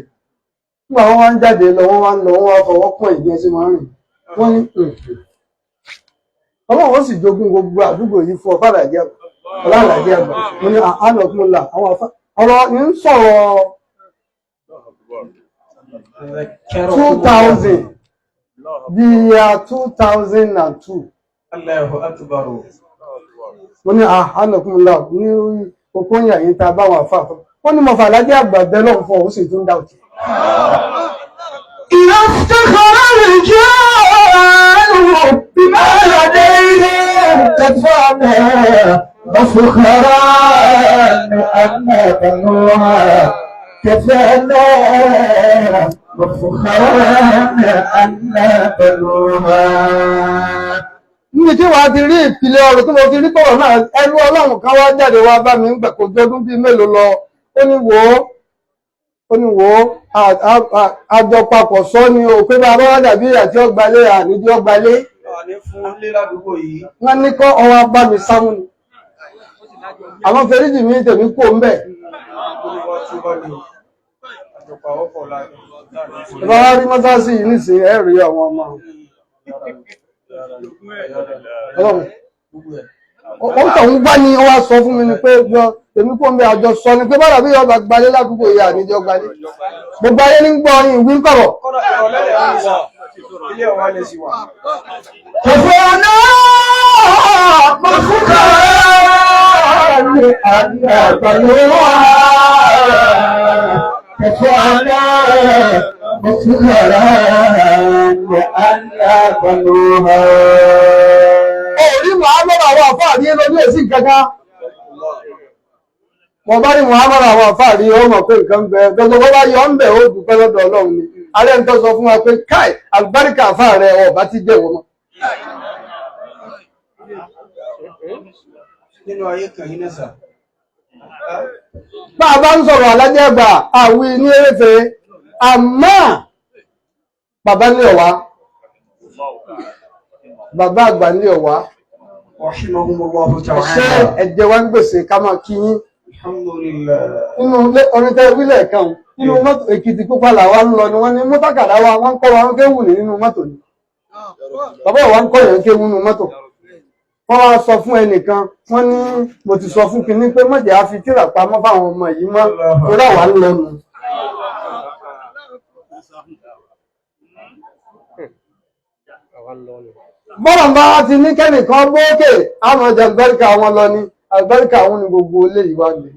Nígbà wọ́n wá ń jáde lọ, wọ́n wá ń lọ, wọ́n wá fọwọ́ pọ̀ ìgbẹ́ sí máa rìn. Wọ́n ní Ọlọ́run sì jogún gbogbo àdúgbò yìí fún ọ̀fàdàjẹ́ àgbà. Ọlọ́ràjẹ́ àgbà. Mo ní àánọ̀kúnlá àwọn afá. Ọ̀rọ̀ ní ń sọ̀rọ̀ 2000 bí i 2002. Mo ní àánọ̀kúnlá ní okòóyà yìí ta báwọn afá. Wọ́n ní mọ̀fàlájẹ́ àgbà bẹ́lọ̀ fún ọ̀hún sì tún dáùtì. افتخر الرجال بما لديهم كفانا وفخرا أن بنوها كفانا وفخرا أن بنوها. Níbi tí wàá ti rí ìpìlẹ̀ ọ̀rọ̀ tó mo ti rí tọ̀rọ̀ náà, ẹrú Ọlọ́run kan wá jáde wá bá mi ń gbà kó jọdún bíi mélòó lọ. Ó ní wò ó àjọpapọ̀ sọ ni o pé bá wá dàbí àti ọgbàlé àníjí ọgbàlé. Wọ́n ní kọ́ ọwọ́ bá mi sámú ni. Àwọn fèrèjì mi tèmi kò ń bẹ̀. Ìbá wá rí mọ́sáàsì yìí nísìnyí ẹ̀rí àwọn ọmọ. Ó tọ̀ ń gbá ní ọwá sọ fún mi ni pé èmi kò ń bẹ àjọ sọ ni pé bọ́dà bí ọba gbalé ládùúgbò ìyá àníjọ gbalé. Gbogbo ayé ní ń gbọ́ ọyìn ìwé ń kọ̀rọ̀. Kòfò náà mọ̀ fún kàrẹ́ ní àgbàlú wá. Kòfò náà mọ̀ fún kàrẹ́ ní àgbàlú wá. Orí Muhammad àwọn àfáàrí lórí èsì kankan. Wọ́n bá ní Muhammad àwọn àfáàrí ó mọ̀ pé nǹkan bẹ gbogbo bó bá yọ ń bẹ̀ ó dúpẹ́ lọ́dọ̀ Ọlọ́run ni. Ààrẹ ń tọ́ sọ fún wa pé káì àlùbáríkà àfáà rẹ̀ ọ̀bá ti jẹ́ wọ́n mọ́. Nínú ayé kan yín náà sà. Bá a bá ń sọ̀rọ̀ alájẹ́ àgbà àwí ní eréfe àmọ́ bàbá ní ọ̀wá. Bàbá àgbà ní ọ̀wá. Ṣé ẹ̀jẹ̀ wá ń gbèsè ká máa kí yín? Inú orin tẹ́ wílẹ̀ kan, inú mọ́tò Èkìtì Pupa làwa ń lọ ni wọ́n ní mọ́tàkàdá wa wọ́n ń kọ́ wa ń kéwù ní nínú mọ́tò ni. Bàbá wa ń kọ́ yẹn kéwù nínú mọ́tò. Wọ́n wá sọ fún ẹnìkan, wọ́n ní mo ti sọ fún kinní pé mọ̀jẹ̀ á fi tírà pamọ́ fáwọn ọmọ yìí mọ́ torí àwa ń lọ nù. Bọ́lá bá ti ní kẹ́nìkan gbókè àwọn ọjà àgbáríkà wọn lọ ní àgbáríkà wọn ni gbogbo eléyìí wá ní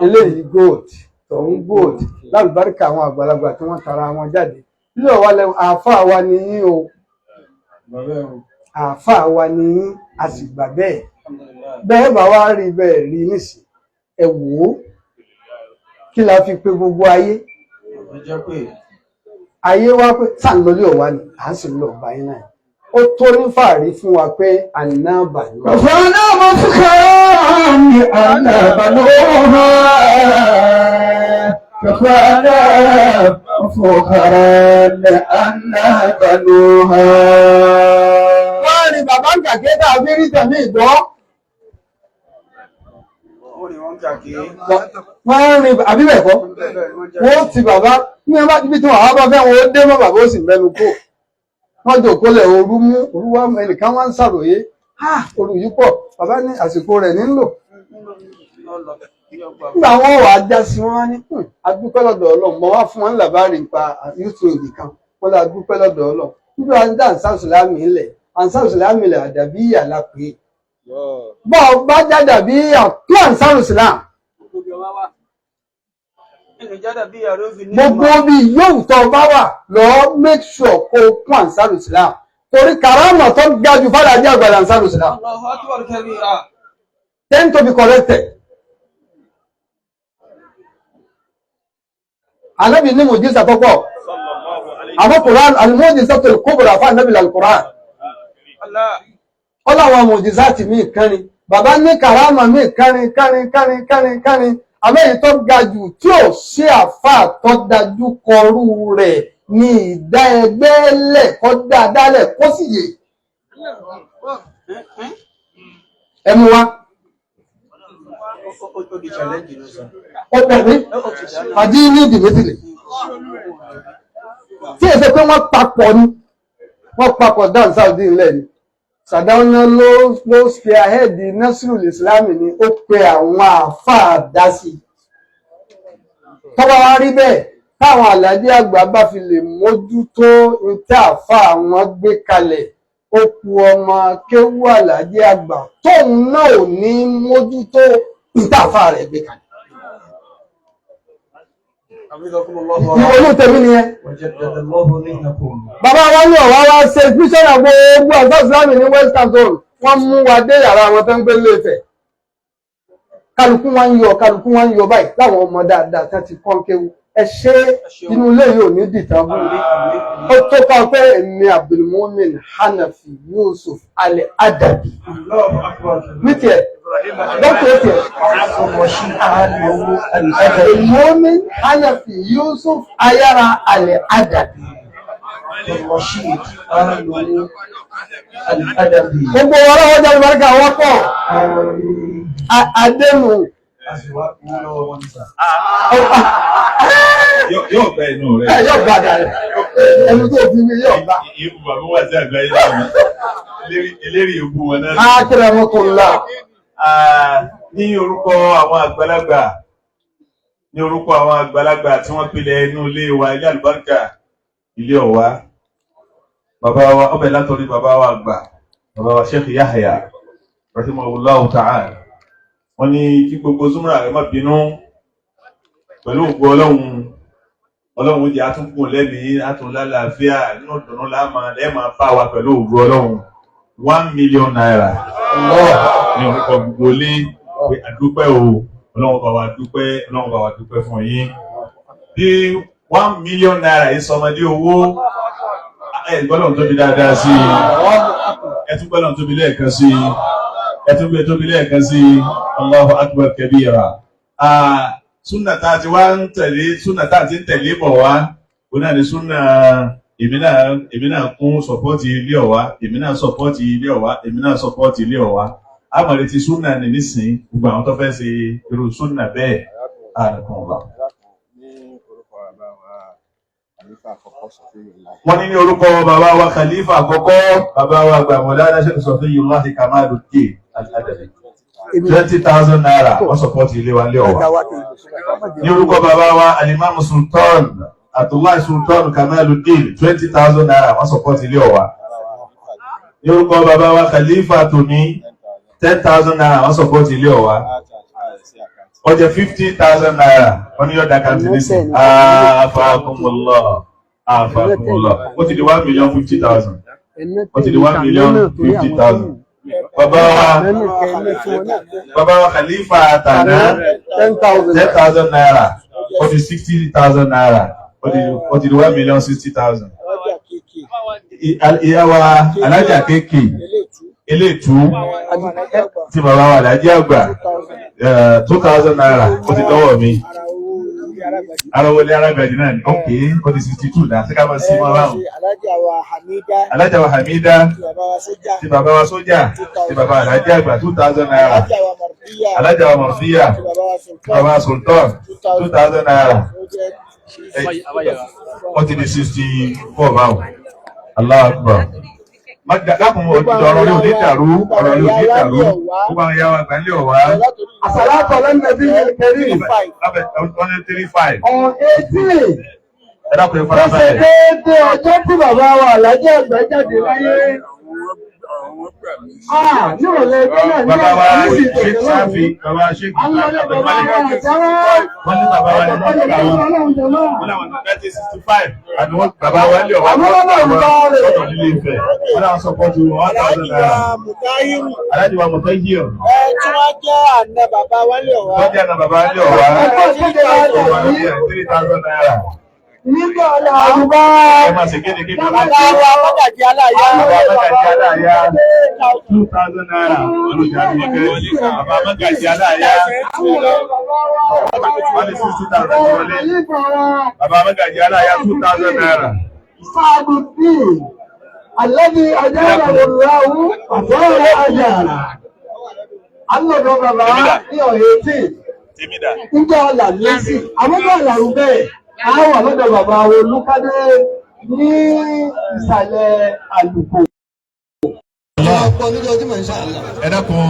eléyìí gold tọ̀hún gold lágbáríkà àwọn àgbàlagbà tí wọ́n tara wọn jáde ilé ọ̀wá lẹ́wọ̀n àáfàá wa ni yín o àáfàá wa ni yín a sì gbà bẹ́ẹ̀ bẹ́ẹ̀ bá wá rí bẹ́ẹ̀ rí nísìn ẹ wò ó kí la fi pe gbogbo ayé ayé wá pé sáà ń lọlé ọ̀wá ni à ń sì lọ báyìí náà ó tó ní fàárí fún wa pé ànábà ní wọ́n. Ọ̀fọ̀ náà mọ̀ fún kàá ní ànábà ní wọ́n. Ọ̀fọ̀ náà mọ̀ fún kàá ní ànábà ní wọ́n. Wọ́n rí bàbá ń kàké tàbí rí tẹ̀mí ìgbọ́. Wọ́n rí àbíbẹ̀kọ́. Wọ́n ti bàbá ní ẹbá níbi tí wọ́n bá fẹ́ wọn ó dé mọ́ bàbá ó sì mẹ́nu kó. Wọ́n jòkólẹ̀ òru mú orúwá ẹnìkan wá ń ṣàròyé òru yìí pọ̀ bàbá ní àsìkò rẹ̀ nílò nígbà wọn wà á já sí wọn wá ní adúpẹ́ lọ́dọ̀ Ọlọ́run mọ́ wá fún wọn làbárí nípa YouTube kan wọ́n lọ adúpẹ́ lọ́dọ̀ Ọlọ́run níbi wọn dá ansarùsùlámì ilẹ̀ ansarùsùlámì ilẹ̀ àdàbí ìyà lápè bọ́ bá jáde bí àtún Ansarul Islam gbogbo bí yóò tọ́ bá wà lọ make sure kó kún Ansarul Islam torí karama tó ga jù fàdà jẹ́ àgbàlá Ansarul Islam tend to be corrected. Ànábì ní mùjísà tó pọ̀ àmọ́ Quran al-mu'jizatul kubra fún Ànábì al-Quran ó láwọn mùjísà ti mí kẹrin bàbá ní karama mí kẹrin àmọ́ èyí tó ga jù tí ò sí àfà tó dájú kọrú rẹ̀ ní ìdá ẹgbẹ́ lẹ̀ kó dáadáa kó sì yè ẹmu wa ó tẹ̀lé àdí ní ìdìmẹ́tìlẹ̀ tí èsè pé wọ́n papọ̀ dáhùn Saudi ilẹ̀ ni Sàdáúná ló spearhead Nasrul Islam ni ó pe àwọn àfáà dá sí tọ́wọ́ wá rí bẹ́ẹ̀ táwọn àlàjì àgbà bá fi lè mójútó ìtẹ́ àfáà wọn gbé kalẹ̀ ó ku ọmọ kéwú àlàjì àgbà tóun náà ò ní mójútó ìtẹ́ àfáà rẹ̀ gbé kalẹ̀. Ìwọ̀lú tèmi ni ẹ. Bàbá wa ní ọ̀wá wá ṣe píṣọ́nà gbogbo ọ̀sán ìsìlámì ní Western Zone. Wọ́n mú wa dé yàrá àwọn tó ń gbé Ilé-Ifẹ̀. Kálukú wọn ń yọ báyìí láwọn ọmọ dáadáa tán ti kọ́ kéwu. Ẹ ṣe inú ilé yóò ní dìtàn fún mi. Ó tó ká pé èmi Abdulmumin Hanafi Yusuf Al-Adabi. Ní tiẹ̀. Dọ́kítọ̀ tiẹ̀. Abdulmumin Hanafi Yusuf Ayára Al-Adabi. Gbogbo wọn lọ́wọ́ jáde bárúkà wọ́n pọ̀. Adéhùn. Yóò bẹ inú rẹ. Yóò bá dà rẹ̀. Ẹni tó fi mi yóò bá. Ìbú bàbá wà sí àgbáyé náà. Eléri ìbú wọn náà. Akẹ́rẹ́ wọn kò ńlá. Ní orúkọ àwọn àgbàlagbà, tí wọ́n pilẹ̀ inú ilé wa, ilé àlùbáríkà, ilé Ọ̀wá. Bàbá wa ọbẹ̀ látọ̀rí bàbá wa àgbà, bàbá wa Sheikh Yahya, rahimahullahu ta'ala. Wọ́n ní kí gbogbo Zumra rẹ̀ má bínú pẹ̀lú ògbó Ọlọ́run jẹ́ àtúnkùn lẹ́mìí àtúnlálàáfíà nínú ìdùnnú lẹ́ẹ̀mà bá wa pẹ̀lú ògbó Ọlọ́run 1 million naira ní orúkọ gbogbo lé pé àdúpẹ́ o Ọlọ́run bá wa dúpẹ́ fún yín bí 1 million naira yìí sọmọdé owó ẹ̀gbọ́n tóbi dáadáa sí ẹtúgbọ́n tóbi lẹ́ẹ̀kan sí tóbi lẹ́ẹ̀kan sí Allahu akbar kabira. Súnà tá a ti wá ń tẹ̀lé, súnà tá a ti ń tẹ̀lé bọ̀ wá, ó náà ni súnà èmi náà kún sọ̀pọ́ọ̀tì ilé Ọ̀wá, èmi náà sọ̀pọ́ọ̀tì ilé Ọ̀wá, èmi náà sọ̀pọ́ọ̀tì ilé Ọ̀wá. A mọ̀ létí súnà ní nísìn gbogbo àwọn tó fẹ́ ṣe irú súnà bẹ́ẹ̀ àrùn ọ̀la. Wọ́n ní ní orúkọ bàbá wa Khalifa àkọ́kọ́, bàbá wa gbàmọ̀lá Sheikh Safiyullah Kamaluddin Al-Adabi. 20,000 naira wọ́n sọpọ́tì ilé wa lé Ọ̀wá. Ní orúkọ bàbá wa Alimamu Sultan Abdullahi Sultan Kamaluddin 20,000 naira wọ́n sọpọ́tì ilé Ọ̀wá. Ní orúkọ bàbá wa Khalifa Tòní 10,000 naira wọ́n sọpọ́tì ilé Ọ̀wá. Ó jẹ́ 50,000 naira wọ́n ní yọ̀dá kàntì ní sí. Afakumullah. Ó ti di 1,050,000. Ó ti di 1,050,000. Bàbá wa Khalifa Tàná 10,000 naira. Ó di 60,000 naira. Ó ti di 1,060,000. Ìyá wa Alájà Kéèkì Eléètú tí bàbá wa Alájà àgbà 2,000 naira. Ó ti dọ́wọ́ mi. Arawole arábẹ̀dì náà ni, ok, ó di 62 dá, sí ká mọ́ sí mọ́ ráhùn. Alájà wa Hamida, ti bàbá wa Sójà, ti bàbá Alájà àgbà 2,000 naira. Alájà wa Mọ̀fíyà, ti bàbá Sultan 2,000 naira. Ó ti di 64 báwọn. Allahu Akbar. Lákùn ọ̀rọ̀ rí òní dàrú, gbogbo àwọn ìyá wa gbàlẹ̀ Ọ̀wá. Àsàlátù ala nabi al-karim. 135. On 18. Ẹ̀dàkùn ìfara Ó ṣe déédé ọjọ́ tí bàbá wa Àlájì àgbà jáde láyé. nírọ̀lẹ́ tẹ́lẹ̀ ní bàbá wa àmì ṣe sáfì bàbá ṣe kí wọ́n ní bàbá wa ní nọ́mbà wọn láwọn 1965 àti wọ́n bàbá wa lè ọ̀wá lọ́tọ̀ nílé Ifẹ̀ wọ́n láwọn sọpọ́tù 1,000 naira. Aláàjì wa Mutahiru tí wọ́n jẹ́ àna bàbá wálé ọ̀wá. wọ́n jẹ́ àna bàbá lè ọ̀wá 3,000 naira. nígbà ọ̀la àrùbá ẹ máa ṣe kéde kéde Bàbá wa Mọ́gàjí Aláàyá. bàbá Mọ́gàjí Aláàyá 2,000 naira. olùjà ní ẹgbẹ́ bàbá Mọ́gàjí Aláàyá wọ́n ní 60,000 wọlé. bàbá Mọ́gàjí Aláàyá 2,000 naira. Sa'aduddin alladhi ajarahu Allahu àfọ́rọ̀ àjàrà. Alọ́dọ̀ bàbá ní ọ̀yẹ́ tí Tèmídà. nígbà ọ̀la lẹ́sì. Àmọ́gbà àlàrú bẹ́ẹ̀, a wà lọ́dọ̀ bàbá Olúkádé ní ìsàlẹ̀ àlùkò. ẹ dákun